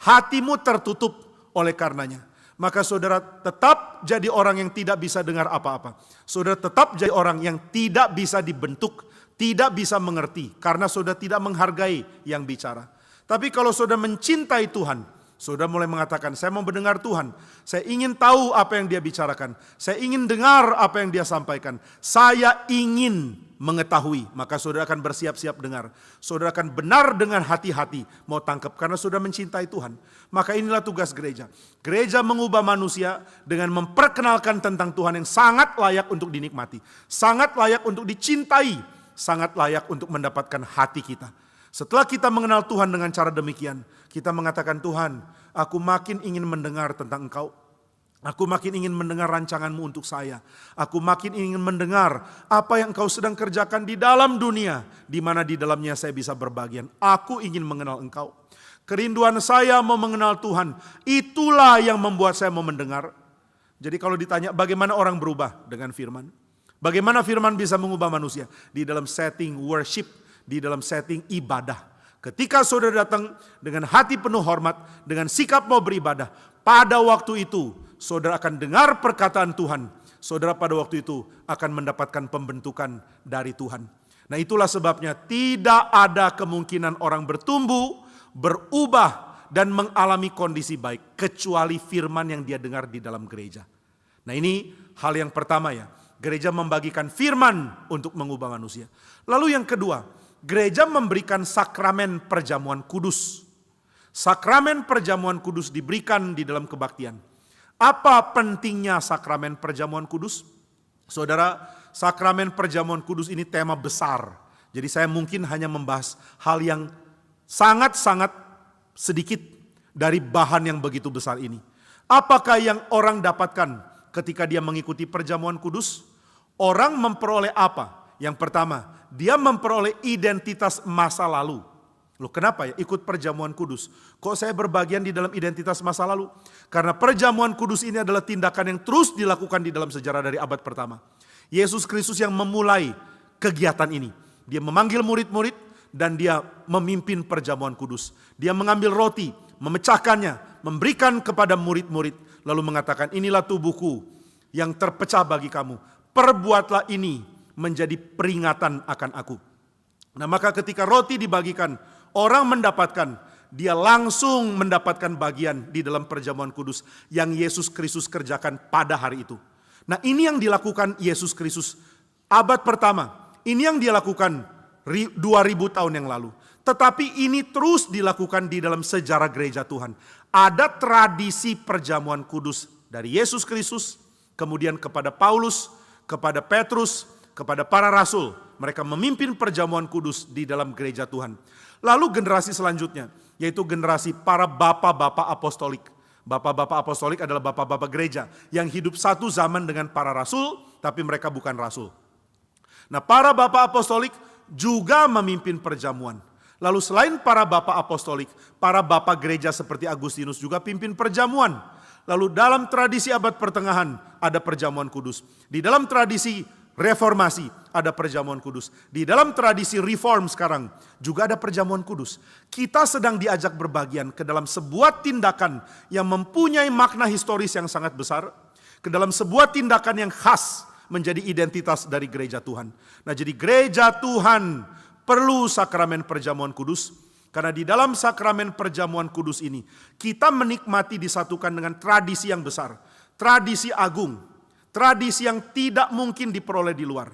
Hatimu tertutup oleh karenanya. Maka saudara tetap jadi orang yang tidak bisa dengar apa-apa. Saudara tetap jadi orang yang tidak bisa dibentuk, tidak bisa mengerti. Karena saudara tidak menghargai yang bicara. Tapi kalau saudara mencintai Tuhan, saudara mulai mengatakan, saya mau mendengar Tuhan. Saya ingin tahu apa yang Dia bicarakan. Saya ingin dengar apa yang Dia sampaikan. Saya ingin mengetahui, maka saudara akan bersiap-siap dengar. Saudara akan benar dengan hati-hati mau tangkap karena saudara mencintai Tuhan. Maka inilah tugas gereja. Gereja mengubah manusia dengan memperkenalkan tentang Tuhan yang sangat layak untuk dinikmati, sangat layak untuk dicintai, sangat layak untuk mendapatkan hati kita. Setelah kita mengenal Tuhan dengan cara demikian, kita mengatakan, Tuhan, aku makin ingin mendengar tentang Engkau. Aku makin ingin mendengar rancangan-Mu untuk saya. Aku makin ingin mendengar apa yang Engkau sedang kerjakan di dalam dunia, di mana di dalamnya saya bisa berbagian. Aku ingin mengenal Engkau. Kerinduan saya mau mengenal Tuhan. Itulah yang membuat saya mau mendengar. Jadi kalau ditanya bagaimana orang berubah dengan firman. Bagaimana firman bisa mengubah manusia? Di dalam setting worship, di dalam setting ibadah. Ketika saudara datang dengan hati penuh hormat, dengan sikap mau beribadah, pada waktu itu saudara akan dengar perkataan Tuhan. Saudara pada waktu itu akan mendapatkan pembentukan dari Tuhan. Nah itulah sebabnya tidak ada kemungkinan orang bertumbuh, berubah, dan mengalami kondisi baik. Kecuali firman yang dia dengar di dalam gereja. Nah ini hal yang pertama ya. Gereja membagikan firman untuk mengubah manusia. Lalu yang kedua, gereja memberikan sakramen perjamuan kudus. Sakramen perjamuan kudus diberikan di dalam kebaktian. Apa pentingnya sakramen perjamuan kudus? Saudara, sakramen perjamuan kudus ini tema besar. Jadi saya mungkin hanya membahas hal yang sangat-sangat sedikit dari bahan yang begitu besar ini. Apakah yang orang dapatkan ketika dia mengikuti perjamuan kudus? Orang memperoleh apa? Yang pertama, dia memperoleh identitas masa lalu. Loh, kenapa ya ikut perjamuan kudus? Kok saya berbagian di dalam identitas masa lalu? Karena perjamuan kudus ini adalah tindakan yang terus dilakukan di dalam sejarah dari abad pertama. Yesus Kristus yang memulai kegiatan ini. Dia memanggil murid-murid dan dia memimpin perjamuan kudus. Dia mengambil roti, memecahkannya, memberikan kepada murid-murid. Lalu mengatakan, inilah tubuhku yang terpecah bagi kamu. Perbuatlah ini menjadi peringatan akan aku. Nah, maka ketika roti dibagikan, orang mendapatkan, dia langsung mendapatkan bagian di dalam perjamuan kudus yang Yesus Kristus kerjakan pada hari itu. Nah, ini yang dilakukan Yesus Kristus abad pertama. Ini yang dia lakukan 2000 tahun yang lalu. Tetapi ini terus dilakukan di dalam sejarah gereja Tuhan. Ada tradisi perjamuan kudus dari Yesus Kristus, kemudian kepada Paulus, kepada Petrus, kepada para rasul. Mereka memimpin perjamuan kudus di dalam gereja Tuhan. Lalu generasi selanjutnya, yaitu generasi para bapak-bapak apostolik. Bapak-bapak apostolik adalah bapak-bapak gereja yang hidup satu zaman dengan para rasul, tapi mereka bukan rasul. Nah, para bapak apostolik juga memimpin perjamuan. Lalu selain para bapak apostolik, para bapak gereja seperti Agustinus juga pimpin perjamuan. Lalu dalam tradisi abad pertengahan ada perjamuan kudus. Di dalam tradisi reformasi ada perjamuan kudus. Di dalam tradisi reform sekarang juga ada perjamuan kudus. Kita sedang diajak berbagian ke dalam sebuah tindakan yang mempunyai makna historis yang sangat besar. Ke dalam sebuah tindakan yang khas menjadi identitas dari gereja Tuhan. Nah, jadi gereja Tuhan perlu sakramen perjamuan kudus. Karena di dalam sakramen perjamuan kudus ini, kita menikmati disatukan dengan tradisi yang besar. Tradisi agung. Tradisi yang tidak mungkin diperoleh di luar.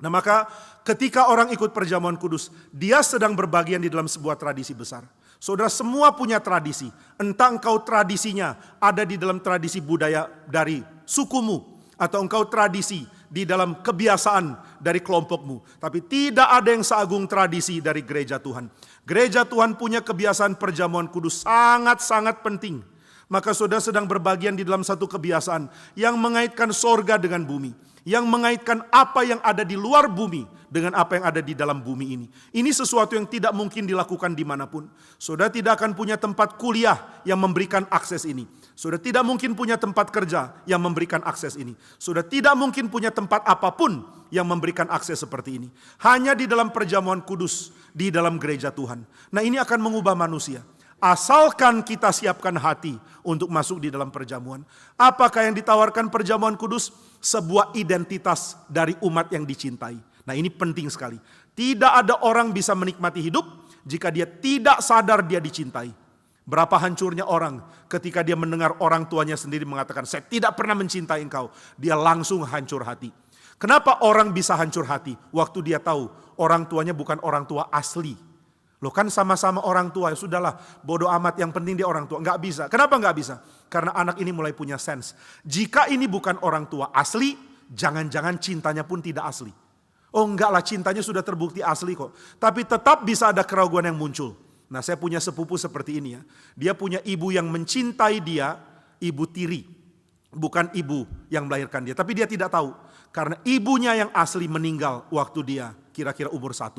Nah, maka ketika orang ikut perjamuan kudus, dia sedang berbagian di dalam sebuah tradisi besar. Saudara, semua punya tradisi. Entah engkau tradisinya ada di dalam tradisi budaya dari sukumu, atau engkau tradisi di dalam kebiasaan dari kelompokmu. Tapi tidak ada yang seagung tradisi dari gereja Tuhan. Gereja Tuhan punya kebiasaan perjamuan kudus sangat-sangat penting. Maka saudara sedang berbagian di dalam satu kebiasaan yang mengaitkan sorga dengan bumi. Yang mengaitkan apa yang ada di luar bumi dengan apa yang ada di dalam bumi ini. Ini sesuatu yang tidak mungkin dilakukan dimanapun. Saudara tidak akan punya tempat kuliah yang memberikan akses ini. Saudara tidak mungkin punya tempat kerja yang memberikan akses ini. Saudara tidak mungkin punya tempat apapun yang memberikan akses seperti ini. Hanya di dalam perjamuan kudus, di dalam gereja Tuhan. Nah, ini akan mengubah manusia. Asalkan kita siapkan hati untuk masuk di dalam perjamuan. Apakah yang ditawarkan perjamuan kudus? Sebuah identitas dari umat yang dicintai. Nah, ini penting sekali. Tidak ada orang bisa menikmati hidup jika dia tidak sadar dia dicintai. Berapa hancurnya orang ketika dia mendengar orang tuanya sendiri mengatakan, saya tidak pernah mencintai engkau. Dia langsung hancur hati. Kenapa orang bisa hancur hati? Waktu dia tahu orang tuanya bukan orang tua asli. Loh, kan sama-sama orang tua, ya sudahlah, bodoh amat, yang penting dia orang tua. Nggak bisa. Kenapa nggak bisa? Karena anak ini mulai punya sense. Jika ini bukan orang tua asli, jangan-jangan cintanya pun tidak asli. Oh enggak lah, cintanya sudah terbukti asli kok. Tapi tetap bisa ada keraguan yang muncul. Nah, saya punya sepupu seperti ini ya. Dia punya ibu yang mencintai dia, ibu tiri. Bukan ibu yang melahirkan dia. Tapi dia tidak tahu. Karena ibunya yang asli meninggal waktu dia kira-kira umur 1.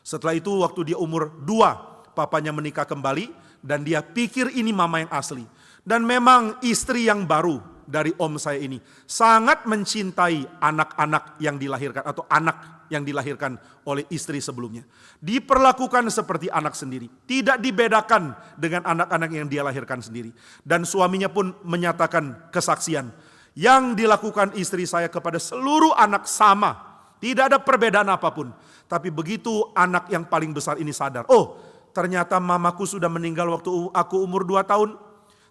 Setelah itu waktu dia umur 2, papanya menikah kembali. Dan dia pikir ini mama yang asli. Dan memang istri yang baru dari om saya ini sangat mencintai anak-anak yang dilahirkan. Atau anak yang dilahirkan oleh istri sebelumnya. Diperlakukan seperti anak sendiri. Tidak dibedakan dengan anak-anak yang dia lahirkan sendiri. Dan suaminya pun menyatakan kesaksian. Yang dilakukan istri saya kepada seluruh anak sama. Tidak ada perbedaan apapun. Tapi begitu anak yang paling besar ini sadar. Oh, ternyata mamaku sudah meninggal waktu aku umur 2 tahun.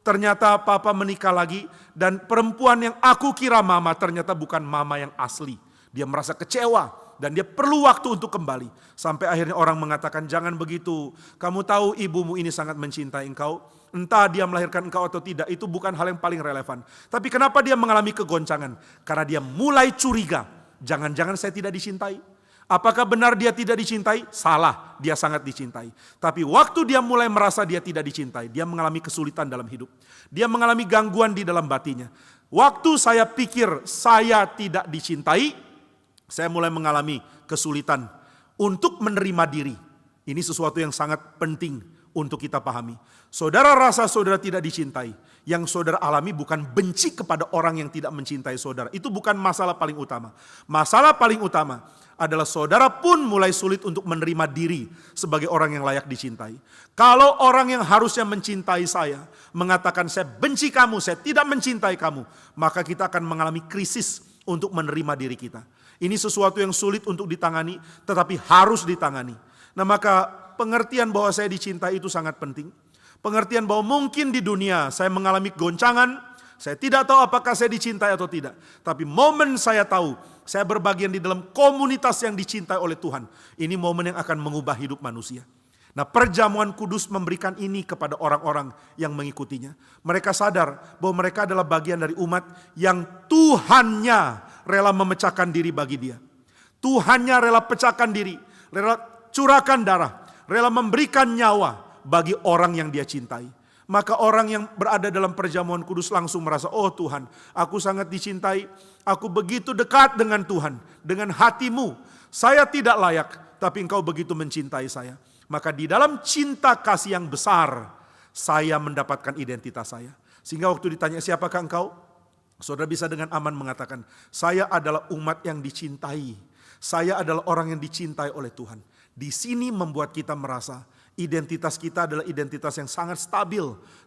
Ternyata papa menikah lagi. Dan perempuan yang aku kira mama ternyata bukan mama yang asli. Dia merasa kecewa. dan dia perlu waktu untuk kembali. Sampai akhirnya orang mengatakan, jangan begitu. Kamu tahu ibumu ini sangat mencintai engkau. Entah dia melahirkan engkau atau tidak, itu bukan hal yang paling relevan. Tapi kenapa dia mengalami kegoncangan? Karena dia mulai curiga. Jangan-jangan saya tidak dicintai. Apakah benar dia tidak dicintai? Salah, dia sangat dicintai. Tapi waktu dia mulai merasa dia tidak dicintai, dia mengalami kesulitan dalam hidup. Dia mengalami gangguan di dalam batinnya. Waktu saya pikir saya tidak dicintai, saya mulai mengalami kesulitan untuk menerima diri. Ini sesuatu yang sangat penting untuk kita pahami. Saudara rasa saudara tidak dicintai. Yang saudara alami bukan benci kepada orang yang tidak mencintai saudara. Itu bukan masalah paling utama. Masalah paling utama adalah saudara pun mulai sulit untuk menerima diri sebagai orang yang layak dicintai. Kalau orang yang harusnya mencintai saya mengatakan saya benci kamu, saya tidak mencintai kamu, maka kita akan mengalami krisis untuk menerima diri kita. Ini sesuatu yang sulit untuk ditangani, tetapi harus ditangani. Nah, maka pengertian bahwa saya dicintai itu sangat penting. Pengertian bahwa mungkin di dunia saya mengalami goncangan, saya tidak tahu apakah saya dicintai atau tidak. Tapi momen saya tahu, saya berbagian di dalam komunitas yang dicintai oleh Tuhan. Ini momen yang akan mengubah hidup manusia. Nah, perjamuan kudus memberikan ini kepada orang-orang yang mengikutinya. Mereka sadar bahwa mereka adalah bagian dari umat yang Tuhannya rela memecahkan diri bagi dia. Tuhannya rela pecahkan diri, rela curahkan darah, rela memberikan nyawa bagi orang yang dia cintai. Maka orang yang berada dalam perjamuan kudus langsung merasa, oh Tuhan, aku sangat dicintai, aku begitu dekat dengan Tuhan, dengan hatimu. Saya tidak layak, tapi engkau begitu mencintai saya. Maka di dalam cinta kasih yang besar, saya mendapatkan identitas saya. Sehingga waktu ditanya, siapakah engkau? Saudara bisa dengan aman mengatakan, saya adalah umat yang dicintai. Saya adalah orang yang dicintai oleh Tuhan. Di sini membuat kita merasa identitas kita adalah identitas yang sangat stabil.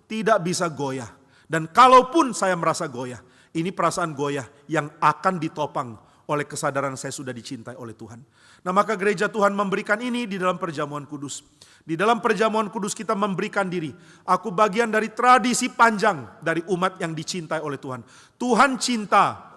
Tidak bisa goyah. Dan kalaupun saya merasa goyah, ini perasaan goyah yang akan ditopang oleh kesadaran saya sudah dicintai oleh Tuhan. Nah, maka gereja Tuhan memberikan ini di dalam perjamuan kudus. Di dalam perjamuan kudus kita memberikan diri. Aku bagian dari tradisi panjang dari umat yang dicintai oleh Tuhan. Tuhan cinta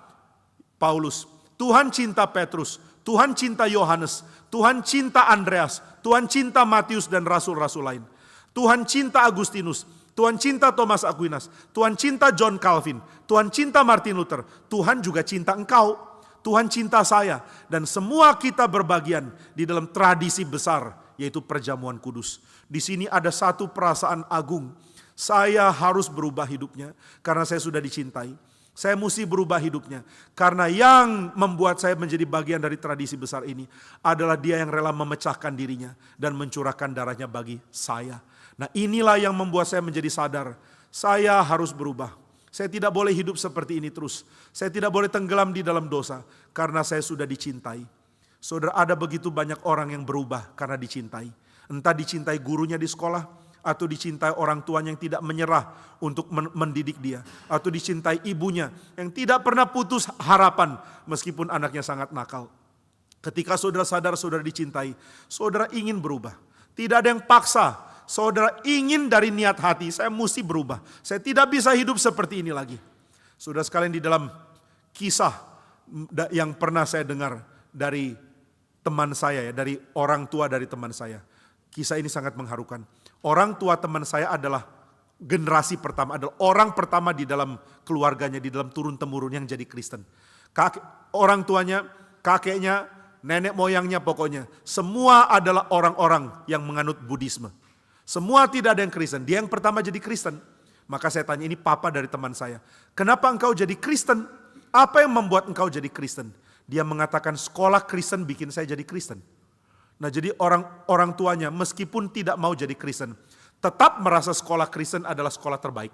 Paulus, Tuhan cinta Petrus, Tuhan cinta Yohanes, Tuhan cinta Andreas, Tuhan cinta Matius dan rasul-rasul lain. Tuhan cinta Agustinus, Tuhan cinta Thomas Aquinas, Tuhan cinta John Calvin, Tuhan cinta Martin Luther, Tuhan juga cinta engkau, Tuhan cinta saya. Dan semua kita berbagian di dalam tradisi besar, yaitu perjamuan kudus. Di sini ada satu perasaan agung. Saya harus berubah hidupnya karena saya sudah dicintai. Saya mesti berubah hidupnya karena yang membuat saya menjadi bagian dari tradisi besar ini adalah dia yang rela memecahkan dirinya dan mencurahkan darahnya bagi saya. Nah, inilah yang membuat saya menjadi sadar, saya harus berubah. Saya tidak boleh hidup seperti ini terus. Saya tidak boleh tenggelam di dalam dosa karena saya sudah dicintai. Saudara, ada begitu banyak orang yang berubah karena dicintai. Entah dicintai gurunya di sekolah, atau dicintai orang tuanya yang tidak menyerah untuk mendidik dia, atau dicintai ibunya yang tidak pernah putus harapan meskipun anaknya sangat nakal. Ketika saudara sadar saudara dicintai, saudara ingin berubah. Tidak ada yang paksa, saudara ingin dari niat hati, saya mesti berubah. Saya tidak bisa hidup seperti ini lagi. Saudara sekalian, di dalam kisah yang pernah saya dengar dari teman saya, dari orang tua dari teman saya. Kisah ini sangat mengharukan. Orang tua teman saya adalah generasi pertama, adalah orang pertama di dalam keluarganya, di dalam turun-temurun yang jadi Kristen. Orang tuanya, kakeknya, nenek moyangnya pokoknya. Semua adalah orang-orang yang menganut Buddhisme. Semua tidak ada yang Kristen. Dia yang pertama jadi Kristen. Maka saya tanya, ini papa dari teman saya. Kenapa engkau jadi Kristen? Apa yang membuat engkau jadi Kristen? Dia mengatakan sekolah Kristen bikin saya jadi Kristen. Nah, jadi orang tuanya meskipun tidak mau jadi Kristen, tetap merasa sekolah Kristen adalah sekolah terbaik.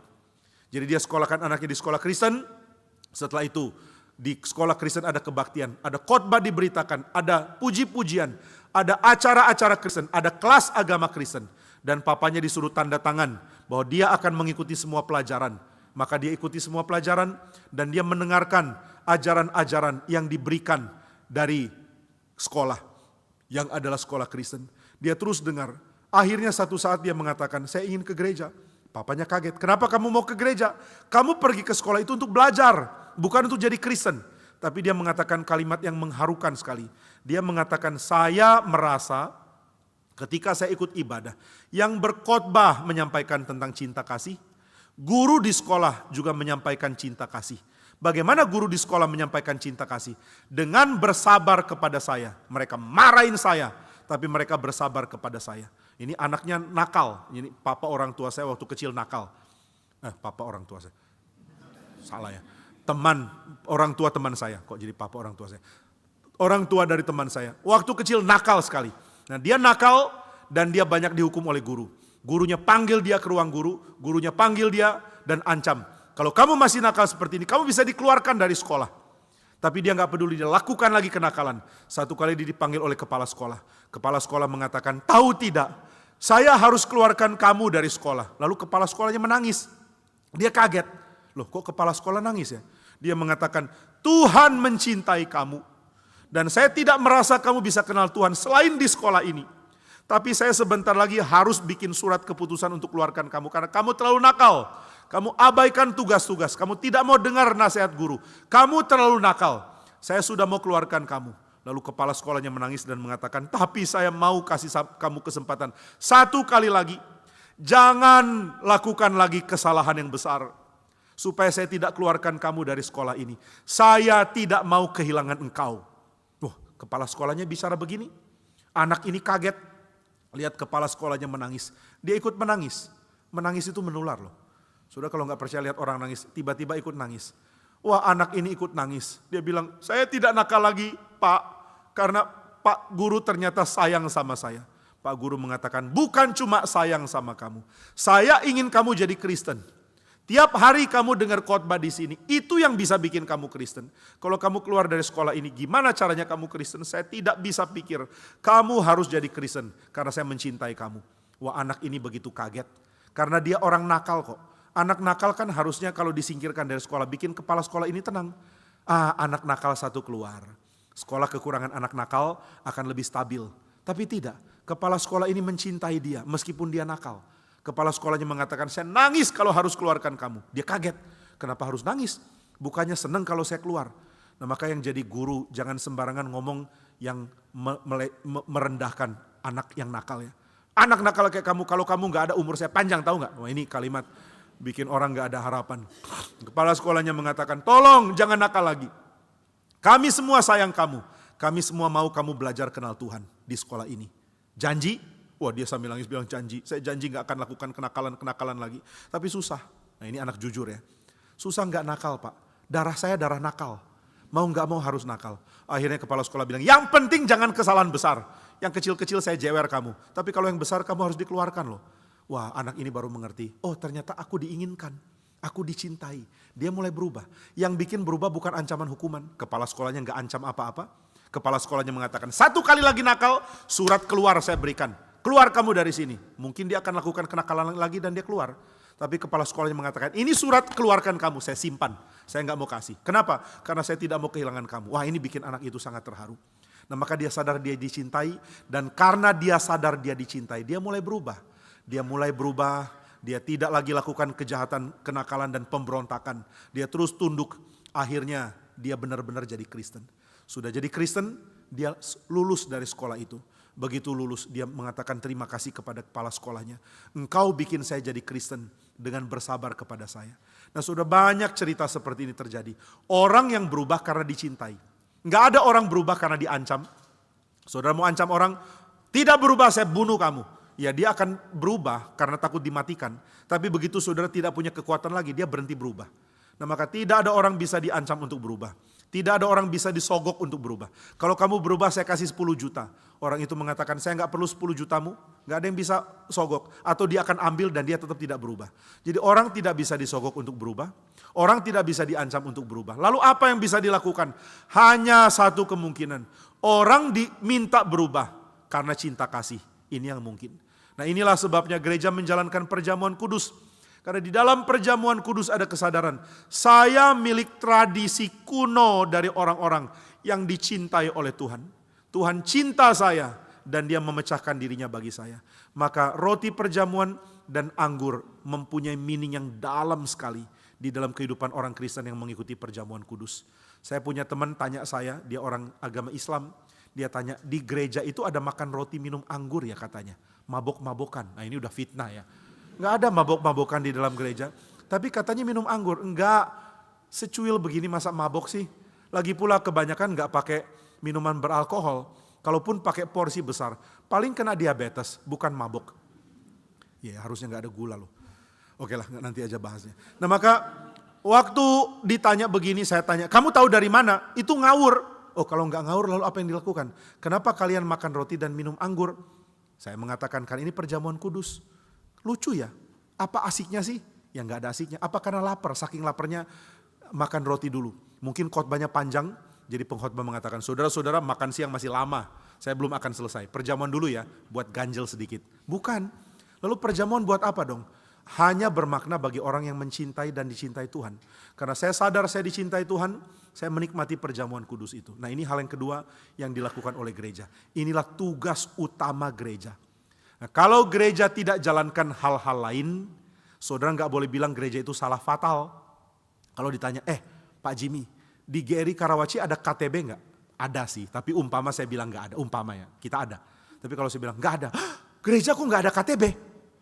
Jadi dia sekolahkan anaknya di sekolah Kristen. Setelah itu di sekolah Kristen ada kebaktian, ada khotbah diberitakan, ada puji-pujian, ada acara-acara Kristen, ada kelas agama Kristen. Dan papanya disuruh tanda tangan bahwa dia akan mengikuti semua pelajaran. Maka dia ikuti semua pelajaran dan dia mendengarkan ajaran-ajaran yang diberikan dari sekolah yang adalah sekolah Kristen. Dia terus dengar. Akhirnya satu saat dia mengatakan, saya ingin ke gereja. Papanya kaget, kenapa kamu mau ke gereja? Kamu pergi ke sekolah itu untuk belajar, bukan untuk jadi Kristen. Tapi dia mengatakan kalimat yang mengharukan sekali. Dia mengatakan, saya merasa ketika saya ikut ibadah, yang berkhotbah menyampaikan tentang cinta kasih, guru di sekolah juga menyampaikan cinta kasih. Bagaimana guru di sekolah menyampaikan cinta kasih? Dengan bersabar kepada saya. Mereka marahin saya, tapi mereka bersabar kepada saya. Ini anaknya nakal. Ini papa orang tua saya waktu kecil nakal. Papa orang tua saya. Salah ya. Teman, orang tua teman saya. Kok jadi papa orang tua saya? Orang tua dari teman saya. Waktu kecil nakal sekali. Nah, dia nakal dan dia banyak dihukum oleh guru. Gurunya panggil dia ke ruang guru. Gurunya panggil dia dan ancam. Kalau kamu masih nakal seperti ini, kamu bisa dikeluarkan dari sekolah. Tapi dia gak peduli, dia lakukan lagi kenakalan. Satu kali dia dipanggil oleh kepala sekolah. Kepala sekolah mengatakan, tahu tidak, saya harus keluarkan kamu dari sekolah. Lalu kepala sekolahnya menangis. Dia kaget. Loh, kok kepala sekolah nangis ya? Dia mengatakan, Tuhan mencintai kamu. Dan saya tidak merasa kamu bisa kenal Tuhan selain di sekolah ini. Tapi saya sebentar lagi harus bikin surat keputusan untuk keluarkan kamu. Karena kamu terlalu nakal. Kamu abaikan tugas-tugas. Kamu tidak mau dengar nasihat guru. Kamu terlalu nakal. Saya sudah mau keluarkan kamu. Lalu kepala sekolahnya menangis dan mengatakan, tapi saya mau kasih kamu kesempatan. Satu kali lagi. Jangan lakukan lagi kesalahan yang besar. Supaya saya tidak keluarkan kamu dari sekolah ini. Saya tidak mau kehilangan engkau. Wah, kepala sekolahnya bicara begini. Anak ini kaget. Lihat kepala sekolahnya menangis. Dia ikut menangis. Menangis itu menular loh. Sudah kalau nggak percaya lihat orang nangis, tiba-tiba ikut nangis. Wah, anak ini ikut nangis. Dia bilang, saya tidak nakal lagi Pak. Karena Pak Guru ternyata sayang sama saya. Pak Guru mengatakan, bukan cuma sayang sama kamu. Saya ingin kamu jadi Kristen. Tiap hari kamu dengar khotbah di sini, itu yang bisa bikin kamu Kristen. Kalau kamu keluar dari sekolah ini, gimana caranya kamu Kristen? Saya tidak bisa pikir, kamu harus jadi Kristen karena saya mencintai kamu. Wah, anak ini begitu kaget, karena dia orang nakal kok. Anak nakal kan harusnya kalau disingkirkan dari sekolah, bikin kepala sekolah ini tenang. Anak nakal satu keluar. Sekolah kekurangan anak nakal akan lebih stabil. Tapi tidak, kepala sekolah ini mencintai dia meskipun dia nakal. Kepala sekolahnya mengatakan, saya nangis kalau harus keluarkan kamu. Dia kaget, kenapa harus nangis? Bukannya senang kalau saya keluar. Nah, maka yang jadi guru jangan sembarangan ngomong yang merendahkan anak yang nakal ya. Anak nakal kayak kamu, kalau kamu gak ada umur saya panjang, tahu gak? Wah, ini kalimat bikin orang gak ada harapan. Kepala sekolahnya mengatakan, tolong jangan nakal lagi. Kami semua sayang kamu. Kami semua mau kamu belajar kenal Tuhan di sekolah ini. Janji? Wah, dia sambil nangis bilang janji. Saya janji gak akan lakukan kenakalan lagi. Tapi susah. Nah, ini anak jujur ya. Susah gak nakal Pak. Darah saya darah nakal. Mau gak mau harus nakal. Akhirnya kepala sekolah bilang, yang penting jangan kesalahan besar. Yang kecil-kecil saya jewer kamu. Tapi kalau yang besar kamu harus dikeluarkan loh. Wah, anak ini baru mengerti. Oh, ternyata aku diinginkan. Aku dicintai. Dia mulai berubah. Yang bikin berubah bukan ancaman hukuman. Kepala sekolahnya gak ancam apa-apa. Kepala sekolahnya mengatakan, satu kali lagi nakal, surat keluar saya berikan. Keluar kamu dari sini. Mungkin dia akan lakukan kenakalan lagi dan dia keluar. Tapi kepala sekolahnya mengatakan, ini surat keluarkan kamu, saya simpan. Saya nggak mau kasih. Kenapa? Karena saya tidak mau kehilangan kamu. Wah, ini bikin anak itu sangat terharu. Nah, maka dia sadar dia dicintai. Dan karena dia sadar dia dicintai, dia mulai berubah. Dia mulai berubah. Dia tidak lagi lakukan kejahatan, kenakalan dan pemberontakan. Dia terus tunduk. Akhirnya dia benar-benar jadi Kristen. Sudah jadi Kristen, dia lulus dari sekolah itu. Begitu lulus dia mengatakan terima kasih kepada kepala sekolahnya. Engkau bikin saya jadi Kristen dengan bersabar kepada saya. Nah, sudah banyak cerita seperti ini terjadi. Orang yang berubah karena dicintai. Nggak ada orang berubah karena diancam. Saudara mau ancam orang, tidak berubah saya bunuh kamu. Ya, dia akan berubah karena takut dimatikan. Tapi begitu saudara tidak punya kekuatan lagi, dia berhenti berubah. Nah, maka tidak ada orang bisa diancam untuk berubah. Tidak ada orang bisa disogok untuk berubah. Kalau kamu berubah saya kasih 10 juta. Orang itu mengatakan saya gak perlu 10 jutamu. Gak ada yang bisa sogok. Atau dia akan ambil dan dia tetap tidak berubah. Jadi orang tidak bisa disogok untuk berubah. Orang tidak bisa diancam untuk berubah. Lalu apa yang bisa dilakukan? Hanya satu kemungkinan. Orang diminta berubah karena cinta kasih. Ini yang mungkin. Nah, inilah sebabnya gereja menjalankan perjamuan kudus. Karena di dalam perjamuan kudus ada kesadaran, saya milik tradisi kuno dari orang-orang yang dicintai oleh Tuhan. Tuhan cinta saya dan dia memecahkan dirinya bagi saya. Maka roti perjamuan dan anggur mempunyai meaning yang dalam sekali di dalam kehidupan orang Kristen yang mengikuti perjamuan kudus. Saya punya teman tanya saya, dia orang agama Islam. Dia tanya, di gereja itu ada makan roti minum anggur ya katanya. Mabok-mabokan. Nah ini udah fitnah ya. Nggak ada mabok-mabokan di dalam gereja. Tapi katanya minum anggur. Enggak, secuil begini masa mabok sih. Lagi pula kebanyakan nggak pakai minuman beralkohol. Kalaupun pakai porsi besar. Paling kena diabetes, bukan mabok. Ya harusnya nggak ada gula loh. Oke lah, nanti aja bahasnya. Nah maka waktu ditanya begini, saya tanya, kamu tahu dari mana? Itu ngawur. Oh kalau nggak ngawur lalu apa yang dilakukan? Kenapa kalian makan roti dan minum anggur? Saya mengatakan kan ini perjamuan kudus. Lucu ya, apa asiknya sih? Ya nggak ada asiknya. Apa karena lapar, saking laparnya makan roti dulu. Mungkin khotbahnya panjang, jadi pengkhotbah mengatakan, saudara-saudara makan siang masih lama. Saya belum akan selesai, perjamuan dulu ya, buat ganjel sedikit. Bukan, lalu perjamuan buat apa dong? Hanya bermakna bagi orang yang mencintai dan dicintai Tuhan. Karena saya sadar saya dicintai Tuhan, saya menikmati perjamuan kudus itu. Nah ini hal yang kedua yang dilakukan oleh gereja. Inilah tugas utama gereja. Nah, kalau gereja tidak jalankan hal-hal lain, saudara nggak boleh bilang gereja itu salah fatal. Kalau ditanya, Pak Jimmy, di GRI Karawaci ada KTB nggak? Ada sih, tapi umpama saya bilang nggak ada. Umpama ya, kita ada. Tapi kalau saya bilang nggak ada, gereja kok nggak ada KTB?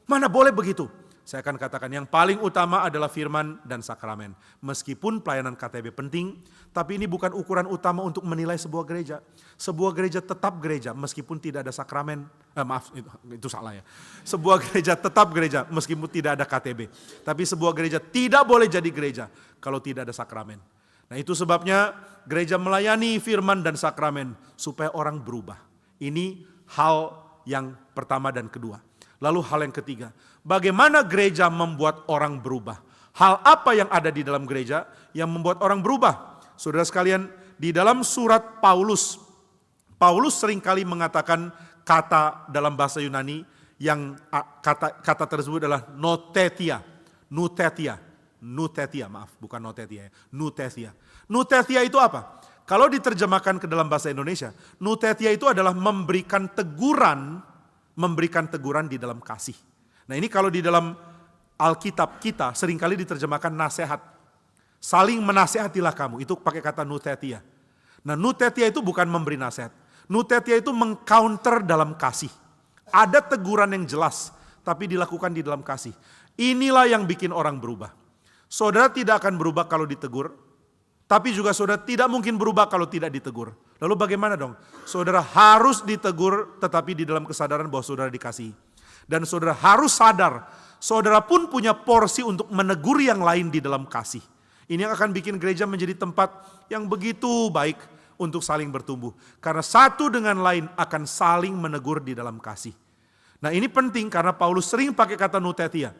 Mana boleh begitu? Saya akan katakan yang paling utama adalah firman dan sakramen. Meskipun pelayanan KTB penting, tapi ini bukan ukuran utama untuk menilai sebuah gereja. Sebuah gereja tetap gereja meskipun tidak ada sakramen. Maaf, itu salah ya. Sebuah gereja tetap gereja meskipun tidak ada KTB. Tapi sebuah gereja tidak boleh jadi gereja kalau tidak ada sakramen. Nah itu sebabnya gereja melayani firman dan sakramen supaya orang berubah. Ini hal yang pertama dan kedua. Lalu hal yang ketiga, bagaimana gereja membuat orang berubah? Hal apa yang ada di dalam gereja yang membuat orang berubah? Saudara sekalian, di dalam surat Paulus seringkali mengatakan kata dalam bahasa Yunani yang kata tersebut adalah notetia. Nutetia itu apa? Kalau diterjemahkan ke dalam bahasa Indonesia, nutetia itu adalah memberikan teguran di dalam kasih. Nah ini kalau di dalam Alkitab kita seringkali diterjemahkan nasihat. Saling menasehatilah kamu, itu pakai kata nutetia. Nah nutetia itu bukan memberi nasihat. Nutetia itu mengcounter dalam kasih. Ada teguran yang jelas, tapi dilakukan di dalam kasih. Inilah yang bikin orang berubah. Saudara tidak akan berubah kalau ditegur, tapi juga saudara tidak mungkin berubah kalau tidak ditegur. Lalu bagaimana dong? Saudara harus ditegur tetapi di dalam kesadaran bahwa saudara dikasihi. Dan saudara harus sadar, saudara pun punya porsi untuk menegur yang lain di dalam kasih. Ini yang akan bikin gereja menjadi tempat yang begitu baik untuk saling bertumbuh. Karena satu dengan lain akan saling menegur di dalam kasih. Nah ini penting karena Paulus sering pakai kata nutetia.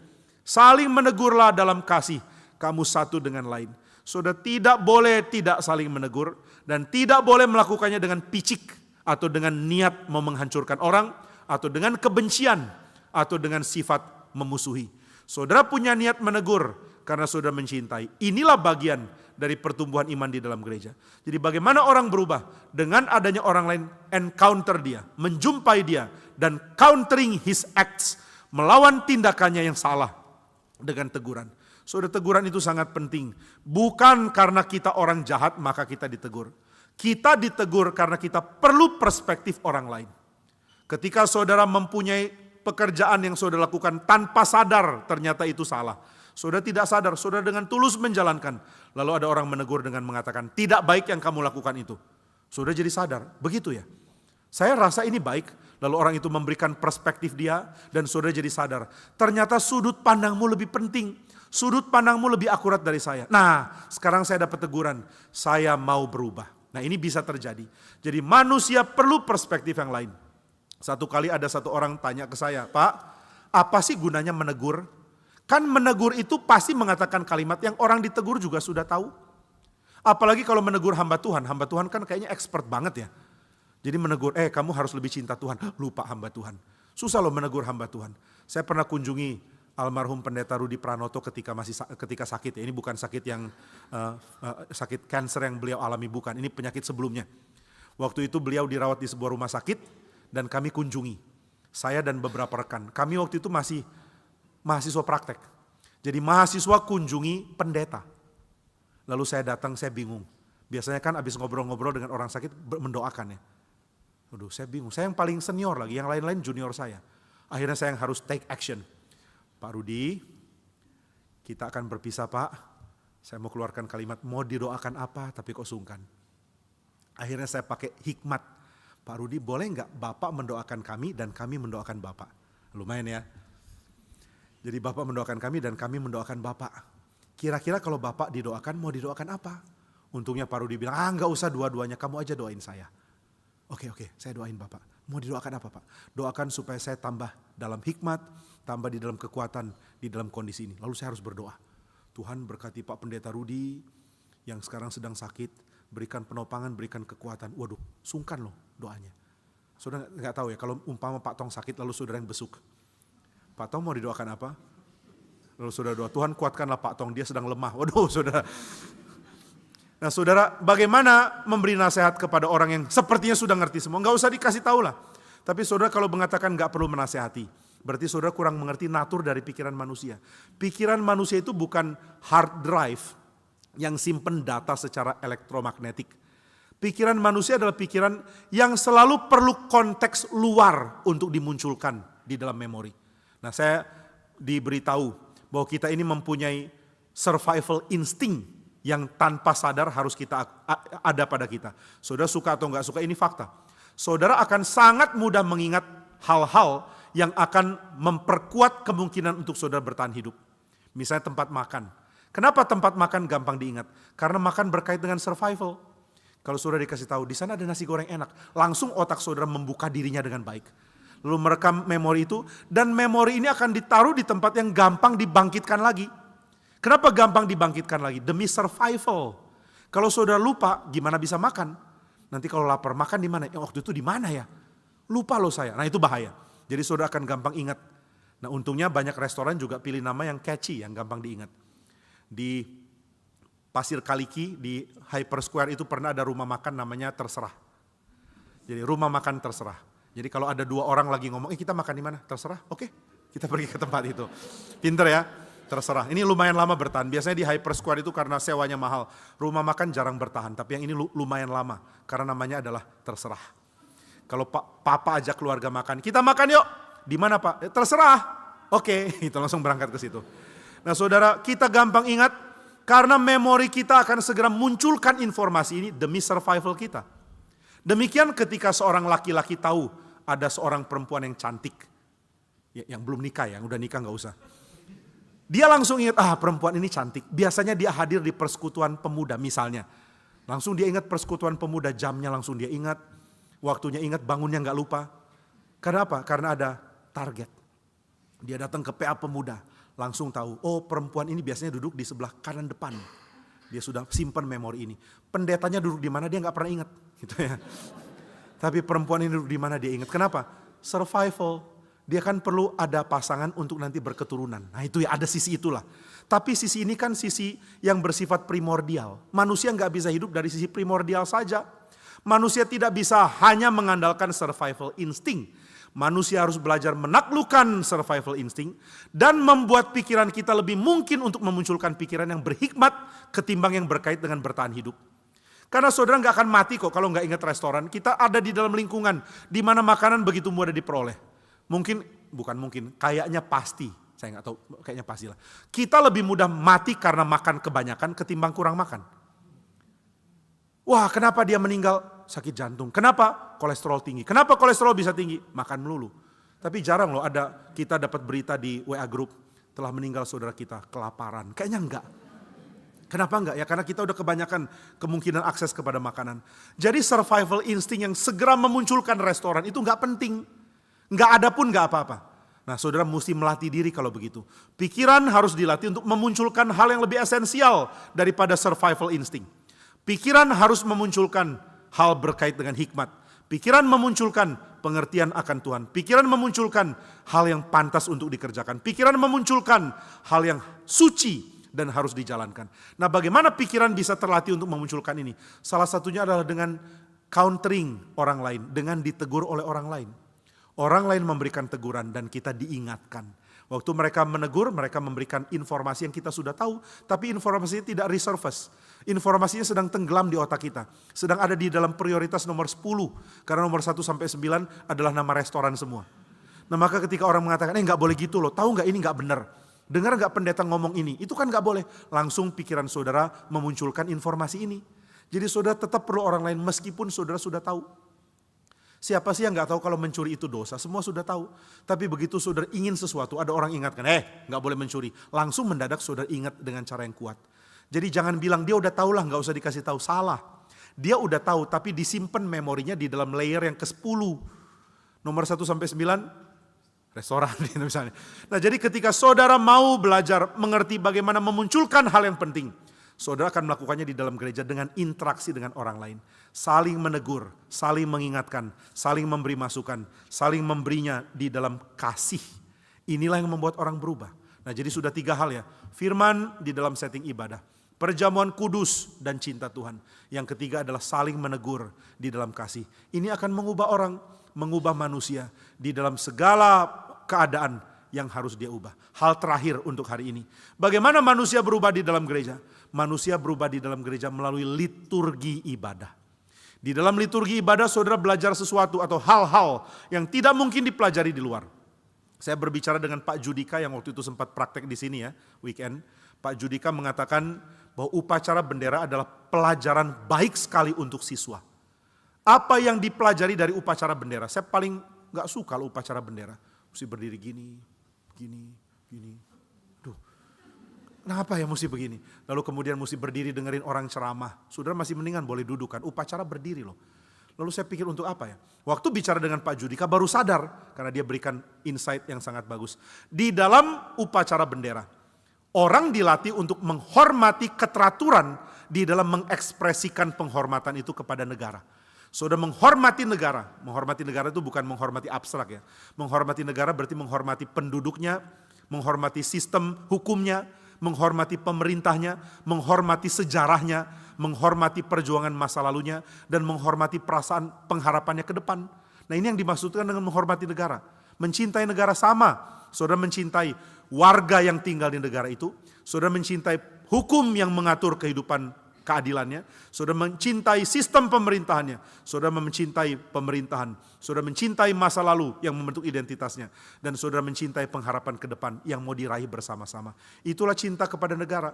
Saling menegurlah dalam kasih, kamu satu dengan lain. Saudara tidak boleh tidak saling menegur dan tidak boleh melakukannya dengan picik atau dengan niat mau menghancurkan orang atau dengan kebencian atau dengan sifat memusuhi. Saudara punya niat menegur karena saudara mencintai. Inilah bagian dari pertumbuhan iman di dalam gereja. Jadi bagaimana orang berubah? Dengan adanya orang lain encounter dia, menjumpai dia dan countering his acts, melawan tindakannya yang salah dengan teguran. Saudara, teguran itu sangat penting. Bukan karena kita orang jahat maka kita ditegur. Kita ditegur karena kita perlu perspektif orang lain. Ketika saudara mempunyai pekerjaan yang saudara lakukan tanpa sadar ternyata itu salah. Saudara tidak sadar, saudara dengan tulus menjalankan. Lalu ada orang menegur dengan mengatakan tidak baik yang kamu lakukan itu. Saudara jadi sadar, begitu ya. Saya rasa ini baik. Lalu orang itu memberikan perspektif dia dan saudara jadi sadar. Ternyata sudut pandangmu lebih penting. Sudut pandangmu lebih akurat dari saya. Nah, sekarang saya dapat teguran. Saya mau berubah. Nah, ini bisa terjadi. Jadi manusia perlu perspektif yang lain. Satu kali ada satu orang tanya ke saya, Pak, apa sih gunanya menegur? Kan menegur itu pasti mengatakan kalimat yang orang ditegur juga sudah tahu. Apalagi kalau menegur hamba Tuhan kan kayaknya expert banget ya. Jadi menegur, kamu harus lebih cinta Tuhan. Lupa hamba Tuhan. Susah loh menegur hamba Tuhan. Saya pernah kunjungi almarhum pendeta Rudi Pranoto ketika sakit. Ini bukan sakit yang sakit kanker yang beliau alami, bukan. Ini penyakit sebelumnya. Waktu itu beliau dirawat di sebuah rumah sakit dan kami kunjungi. Saya dan beberapa rekan. Kami waktu itu masih mahasiswa praktek. Jadi mahasiswa kunjungi pendeta. Lalu saya datang, saya bingung. Biasanya kan abis ngobrol-ngobrol dengan orang sakit mendoakan ya. Waduh, saya bingung. Saya yang paling senior lagi, yang lain-lain junior saya. Akhirnya saya yang harus take action. Pak Rudi, kita akan berpisah Pak. Saya mau keluarkan kalimat, mau didoakan apa tapi kok sungkan. Akhirnya saya pakai hikmat. Pak Rudi, boleh nggak Bapak mendoakan kami dan kami mendoakan Bapak? Lumayan ya. Jadi Bapak mendoakan kami dan kami mendoakan Bapak. Kira-kira kalau Bapak didoakan, mau didoakan apa? Untungnya Pak Rudi bilang, nggak usah dua-duanya, kamu aja doain saya. Oke, saya doain Bapak. Mau didoakan apa Pak? Doakan supaya saya tambah dalam hikmat, tambah di dalam kekuatan, di dalam kondisi ini. Lalu saya harus berdoa. Tuhan berkati Pak Pendeta Rudi yang sekarang sedang sakit, berikan penopangan, berikan kekuatan. Waduh, sungkan loh doanya. Saudara nggak tahu ya, kalau umpama Pak Tong sakit lalu saudara yang besuk. Pak Tong mau didoakan apa? Lalu saudara doa, Tuhan kuatkanlah Pak Tong, dia sedang lemah. Waduh saudara. Nah saudara, bagaimana memberi nasihat kepada orang yang sepertinya sudah ngerti semua? Nggak usah dikasih tahu lah. Tapi saudara kalau mengatakan nggak perlu menasehati, berarti saudara kurang mengerti natur dari pikiran manusia. Pikiran manusia itu bukan hard drive yang simpen data secara elektromagnetik. Pikiran manusia adalah pikiran yang selalu perlu konteks luar untuk dimunculkan di dalam memori. Nah saya diberitahu bahwa kita ini mempunyai survival instinct yang tanpa sadar harus kita ada pada kita. Saudara suka atau enggak suka, ini fakta. Saudara akan sangat mudah mengingat hal-hal yang akan memperkuat kemungkinan untuk saudara bertahan hidup. Misalnya tempat makan. Kenapa tempat makan gampang diingat? Karena makan berkait dengan survival. Kalau saudara dikasih tahu, di sana ada nasi goreng enak, langsung otak saudara membuka dirinya dengan baik. Lalu merekam memori itu, dan memori ini akan ditaruh di tempat yang gampang dibangkitkan lagi. Kenapa gampang dibangkitkan lagi? Demi survival. Kalau saudara lupa, gimana bisa makan? Nanti kalau lapar, makan di mana? Waktu itu di mana ya? Lupa loh saya. Nah itu bahaya. Jadi saudara akan gampang ingat. Nah untungnya banyak restoran juga pilih nama yang catchy, yang gampang diingat. Di Pasir Kaliki, di Hyper Square itu pernah ada rumah makan namanya Terserah. Jadi rumah makan Terserah. Jadi kalau ada dua orang lagi ngomong, kita makan di mana? Terserah, oke. Kita pergi ke tempat itu. Pinter ya? Terserah. Ini lumayan lama bertahan. Biasanya di Hyper Square itu karena sewanya mahal. Rumah makan jarang bertahan. Tapi yang ini lumayan lama. Karena namanya adalah Terserah. Kalau papa ajak keluarga makan. Kita makan yuk. Di mana Pak? Terserah. Oke. Itu langsung berangkat ke situ. Nah saudara, kita gampang ingat. Karena memori kita akan segera munculkan informasi ini demi survival kita. Demikian ketika seorang laki-laki tahu ada seorang perempuan yang cantik. Yang belum nikah ya. Yang udah nikah gak usah. Dia langsung ingat, perempuan ini cantik. Biasanya dia hadir di persekutuan pemuda misalnya. Langsung dia ingat persekutuan pemuda, jamnya langsung dia ingat. Waktunya ingat, bangunnya gak lupa. Karena apa? Karena ada target. Dia datang ke PA pemuda. Langsung tahu, perempuan ini biasanya duduk di sebelah kanan depan. Dia sudah simpan memori ini. Pendetanya duduk di mana dia gak pernah ingat. Gitu ya. Tapi perempuan ini duduk di mana dia ingat. Kenapa? Survival. Dia kan perlu ada pasangan untuk nanti berketurunan. Nah itu ya, ada sisi itulah. Tapi sisi ini kan sisi yang bersifat primordial. Manusia nggak bisa hidup dari sisi primordial saja. Manusia tidak bisa hanya mengandalkan survival instinct. Manusia harus belajar menaklukkan survival instinct dan membuat pikiran kita lebih mungkin untuk memunculkan pikiran yang berhikmat ketimbang yang berkait dengan bertahan hidup. Karena saudara nggak akan mati kok kalau nggak ingat restoran. Kita ada di dalam lingkungan di mana makanan begitu mudah diperoleh. Kayaknya pasti, saya nggak tahu, kayaknya pastilah. Kita lebih mudah mati karena makan kebanyakan ketimbang kurang makan. Wah, kenapa dia meninggal? Sakit jantung. Kenapa? Kolesterol tinggi. Kenapa kolesterol bisa tinggi? Makan melulu. Tapi jarang loh kita dapat berita di WA group telah meninggal saudara kita kelaparan. Kayaknya enggak. Kenapa enggak? Ya karena kita udah kebanyakan kemungkinan akses kepada makanan. Jadi survival instinct yang segera memunculkan restoran itu enggak penting. Enggak ada pun enggak apa-apa. Nah saudara mesti melatih diri kalau begitu. Pikiran harus dilatih untuk memunculkan hal yang lebih esensial daripada survival instinct. Pikiran harus memunculkan hal berkait dengan hikmat. Pikiran memunculkan pengertian akan Tuhan. Pikiran memunculkan hal yang pantas untuk dikerjakan. Pikiran memunculkan hal yang suci dan harus dijalankan. Nah bagaimana pikiran bisa terlatih untuk memunculkan ini? Salah satunya adalah dengan countering orang lain. Dengan ditegur oleh orang lain. Orang lain memberikan teguran dan kita diingatkan. Waktu mereka menegur, mereka memberikan informasi yang kita sudah tahu, tapi informasinya tidak resurface. Informasinya sedang tenggelam di otak kita, sedang ada di dalam prioritas nomor 10, karena nomor 1 sampai 9 adalah nama restoran semua. Nah maka ketika orang mengatakan, nggak boleh gitu loh, tahu nggak ini nggak benar. Dengar nggak pendeta ngomong ini, itu kan nggak boleh. Langsung pikiran saudara memunculkan informasi ini. Jadi saudara tetap perlu orang lain meskipun saudara sudah tahu. Siapa sih yang nggak tahu kalau mencuri itu dosa? Semua sudah tahu. Tapi begitu saudara ingin sesuatu, ada orang ingatkan, nggak boleh mencuri. Langsung mendadak saudara ingat dengan cara yang kuat. Jadi jangan bilang dia udah tahu lah, nggak usah dikasih tahu. Salah. Dia udah tahu, tapi disimpan memorinya di dalam layer yang ke-10. Nomor 1 sampai 9, restoran misalnya. Nah jadi ketika saudara mau belajar mengerti bagaimana memunculkan hal yang penting, saudara akan melakukannya di dalam gereja dengan interaksi dengan orang lain. Saling menegur, saling mengingatkan, saling memberi masukan, saling memberinya di dalam kasih. Inilah yang membuat orang berubah. Nah jadi sudah 3 hal ya. Firman di dalam setting ibadah. Perjamuan kudus dan cinta Tuhan. Yang ketiga adalah saling menegur di dalam kasih. Ini akan mengubah orang, mengubah manusia di dalam segala keadaan yang harus dia ubah. Hal terakhir untuk hari ini. Bagaimana manusia berubah di dalam gereja? Manusia berubah di dalam gereja melalui liturgi ibadah. Di dalam liturgi ibadah saudara belajar sesuatu atau hal-hal yang tidak mungkin dipelajari di luar. Saya berbicara dengan Pak Judika yang waktu itu sempat praktek di sini ya, weekend. Pak Judika mengatakan bahwa upacara bendera adalah pelajaran baik sekali untuk siswa. Apa yang dipelajari dari upacara bendera? Saya paling gak suka loh upacara bendera. Mesti berdiri gini. Kenapa ya mesti begini? Lalu kemudian mesti berdiri dengerin orang ceramah. Saudara masih mendingan boleh duduk kan. Upacara berdiri loh. Lalu saya pikir untuk apa ya? Waktu bicara dengan Pak Judika baru sadar. Karena dia berikan insight yang sangat bagus. Di dalam upacara bendera. Orang dilatih untuk menghormati keteraturan. Di dalam mengekspresikan penghormatan itu kepada negara. Saudara menghormati negara. Menghormati negara itu bukan menghormati abstrak ya. Menghormati negara berarti menghormati penduduknya. Menghormati sistem hukumnya. Menghormati pemerintahnya, menghormati sejarahnya, menghormati perjuangan masa lalunya, dan menghormati perasaan pengharapannya ke depan. Nah ini yang dimaksudkan dengan menghormati negara. Mencintai negara sama, saudara mencintai warga yang tinggal di negara itu, saudara mencintai hukum yang mengatur kehidupan keadilannya, saudara mencintai sistem pemerintahannya, saudara mencintai pemerintahan, saudara mencintai masa lalu yang membentuk identitasnya, dan saudara mencintai pengharapan ke depan yang mau diraih bersama-sama. Itulah cinta kepada negara.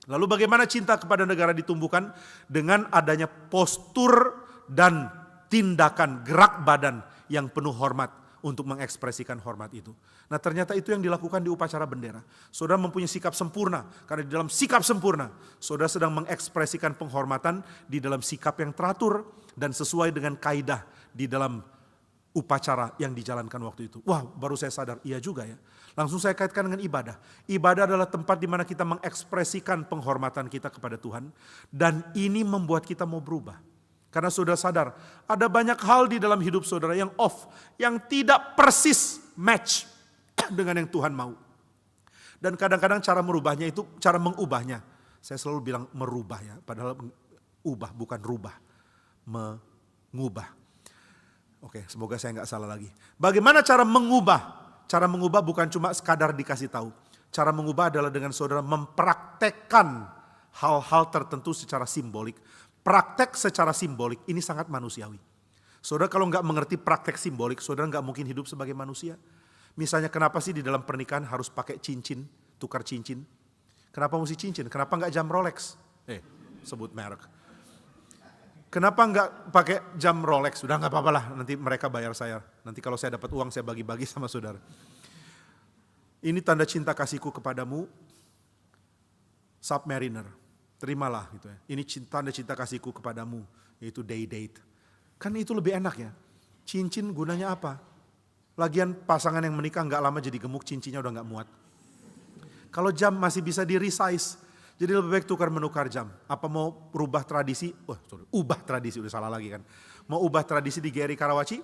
Lalu bagaimana cinta kepada negara ditumbuhkan? Dengan adanya postur dan tindakan gerak badan yang penuh hormat untuk mengekspresikan hormat itu. Nah ternyata itu yang dilakukan di upacara bendera. Saudara mempunyai sikap sempurna, karena di dalam sikap sempurna, saudara sedang mengekspresikan penghormatan di dalam sikap yang teratur dan sesuai dengan kaidah di dalam upacara yang dijalankan waktu itu. Wah baru saya sadar, iya juga ya. Langsung saya kaitkan dengan ibadah. Ibadah adalah tempat di mana kita mengekspresikan penghormatan kita kepada Tuhan. Dan ini membuat kita mau berubah. Karena saudara sadar, ada banyak hal di dalam hidup saudara yang off, yang tidak persis match dengan yang Tuhan mau. Dan kadang-kadang cara merubahnya itu, cara mengubahnya. Saya selalu bilang merubah ya, padahal ubah bukan rubah, mengubah. Oke, semoga saya nggak salah lagi. Bagaimana cara mengubah? Cara mengubah bukan cuma sekadar dikasih tahu. Cara mengubah adalah dengan saudara mempraktekkan hal-hal tertentu secara simbolik. Praktek secara simbolik ini sangat manusiawi. Saudara kalau nggak mengerti praktek simbolik, saudara nggak mungkin hidup sebagai manusia. Misalnya kenapa sih di dalam pernikahan harus pakai cincin, tukar cincin? Kenapa mesti cincin? Kenapa nggak jam Rolex? Sebut merek. Kenapa nggak pakai jam Rolex? Sudah nggak apa-apa lah, nanti mereka bayar saya. Nanti kalau saya dapat uang saya bagi-bagi sama saudara. Ini tanda cinta kasihku kepadamu, Submariner. Terimalah gitu ya. Ini tanda cinta kasihku kepadamu, yaitu day date. Kan itu lebih enak ya. Cincin gunanya apa? Lagian pasangan yang menikah nggak lama jadi gemuk, cincinnya udah nggak muat. Kalau jam masih bisa di resize. Jadi lebih baik tukar menukar jam. Apa mau rubah tradisi? Ubah tradisi, udah salah lagi kan. Mau ubah tradisi di GRI Karawaci?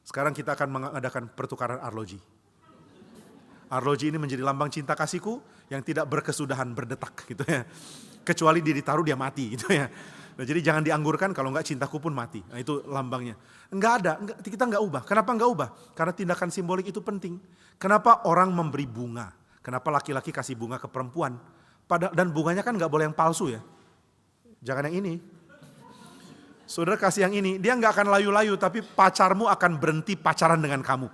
Sekarang kita akan mengadakan pertukaran arloji. Arloji ini menjadi lambang cinta kasihku yang tidak berkesudahan berdetak gitu ya. Kecuali dia ditaruh dia mati gitu ya. Nah, jadi jangan dianggurkan, kalau enggak cintaku pun mati. Nah, itu lambangnya. Kita enggak ubah. Kenapa enggak ubah? Karena tindakan simbolik itu penting. Kenapa orang memberi bunga? Kenapa laki-laki kasih bunga ke perempuan? Dan bunganya kan enggak boleh yang palsu ya. Jangan yang ini. Saudara kasih yang ini, dia enggak akan layu-layu, tapi pacarmu akan berhenti pacaran dengan kamu.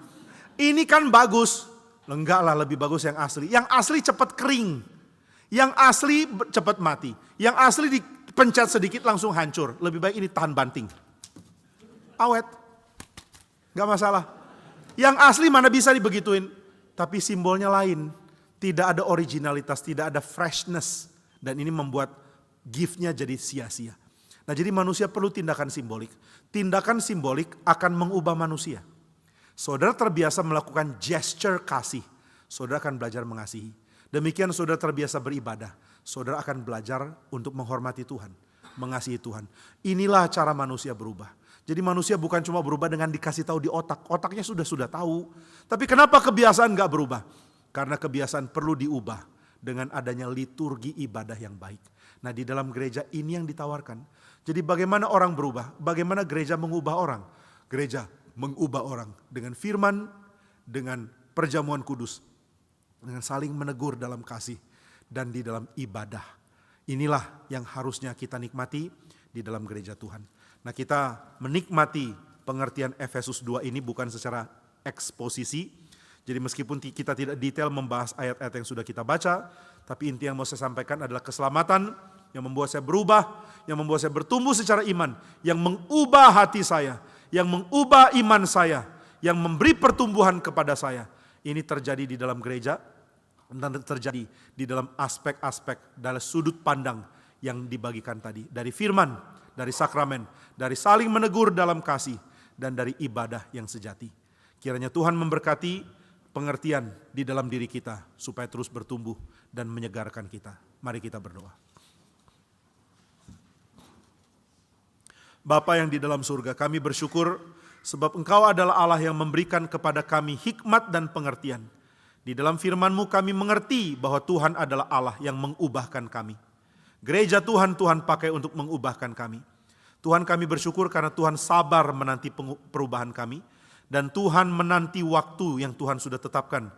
Ini kan bagus. Enggak lah, lebih bagus yang asli. Yang asli cepat kering. Yang asli cepat mati. Yang asli dipencet sedikit langsung hancur. Lebih baik ini tahan banting. Awet. Gak masalah. Yang asli mana bisa dibegituin. Tapi simbolnya lain. Tidak ada originalitas, tidak ada freshness. Dan ini membuat gift-nya jadi sia-sia. Nah, jadi manusia perlu tindakan simbolik. Tindakan simbolik akan mengubah manusia. Saudara terbiasa melakukan gesture kasih. Saudara akan belajar mengasihi. Demikian saudara terbiasa beribadah. Saudara akan belajar untuk menghormati Tuhan. Mengasihi Tuhan. Inilah cara manusia berubah. Jadi manusia bukan cuma berubah dengan dikasih tahu di otak. Otaknya sudah tahu. Tapi kenapa kebiasaan gak berubah? Karena kebiasaan perlu diubah dengan adanya liturgi ibadah yang baik. Nah, di dalam gereja ini yang ditawarkan. Jadi bagaimana orang berubah? Bagaimana gereja mengubah orang? Gereja mengubah orang dengan firman, dengan perjamuan kudus, dengan saling menegur dalam kasih dan di dalam ibadah. Inilah yang harusnya kita nikmati di dalam gereja Tuhan. Nah, kita menikmati pengertian Efesus 2 ini bukan secara eksposisi. Jadi meskipun kita tidak detail membahas ayat-ayat yang sudah kita baca, tapi inti yang mau saya sampaikan adalah keselamatan yang membuat saya berubah, yang membuat saya bertumbuh secara iman, yang mengubah hati saya, yang mengubah iman saya, yang memberi pertumbuhan kepada saya. Ini terjadi di dalam gereja dan terjadi di dalam aspek-aspek dari sudut pandang yang dibagikan tadi. Dari firman, dari sakramen, dari saling menegur dalam kasih, dan dari ibadah yang sejati. Kiranya Tuhan memberkati pengertian di dalam diri kita supaya terus bertumbuh dan menyegarkan kita. Mari kita berdoa. Bapa yang di dalam surga, kami bersyukur sebab Engkau adalah Allah yang memberikan kepada kami hikmat dan pengertian. Di dalam firman-Mu kami mengerti bahwa Tuhan adalah Allah yang mengubahkan kami. Gereja Tuhan pakai untuk mengubahkan kami. Tuhan, kami bersyukur karena Tuhan sabar menanti perubahan kami. Dan Tuhan menanti waktu yang Tuhan sudah tetapkan,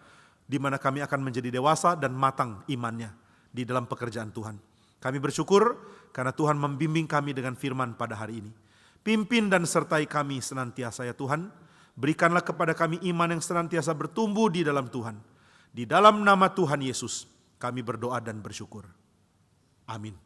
di mana kami akan menjadi dewasa dan matang imannya di dalam pekerjaan Tuhan. Kami bersyukur karena Tuhan membimbing kami dengan firman pada hari ini. Pimpin dan sertai kami senantiasa ya Tuhan. Berikanlah kepada kami iman yang senantiasa bertumbuh di dalam Tuhan. Di dalam nama Tuhan Yesus kami berdoa dan bersyukur. Amin.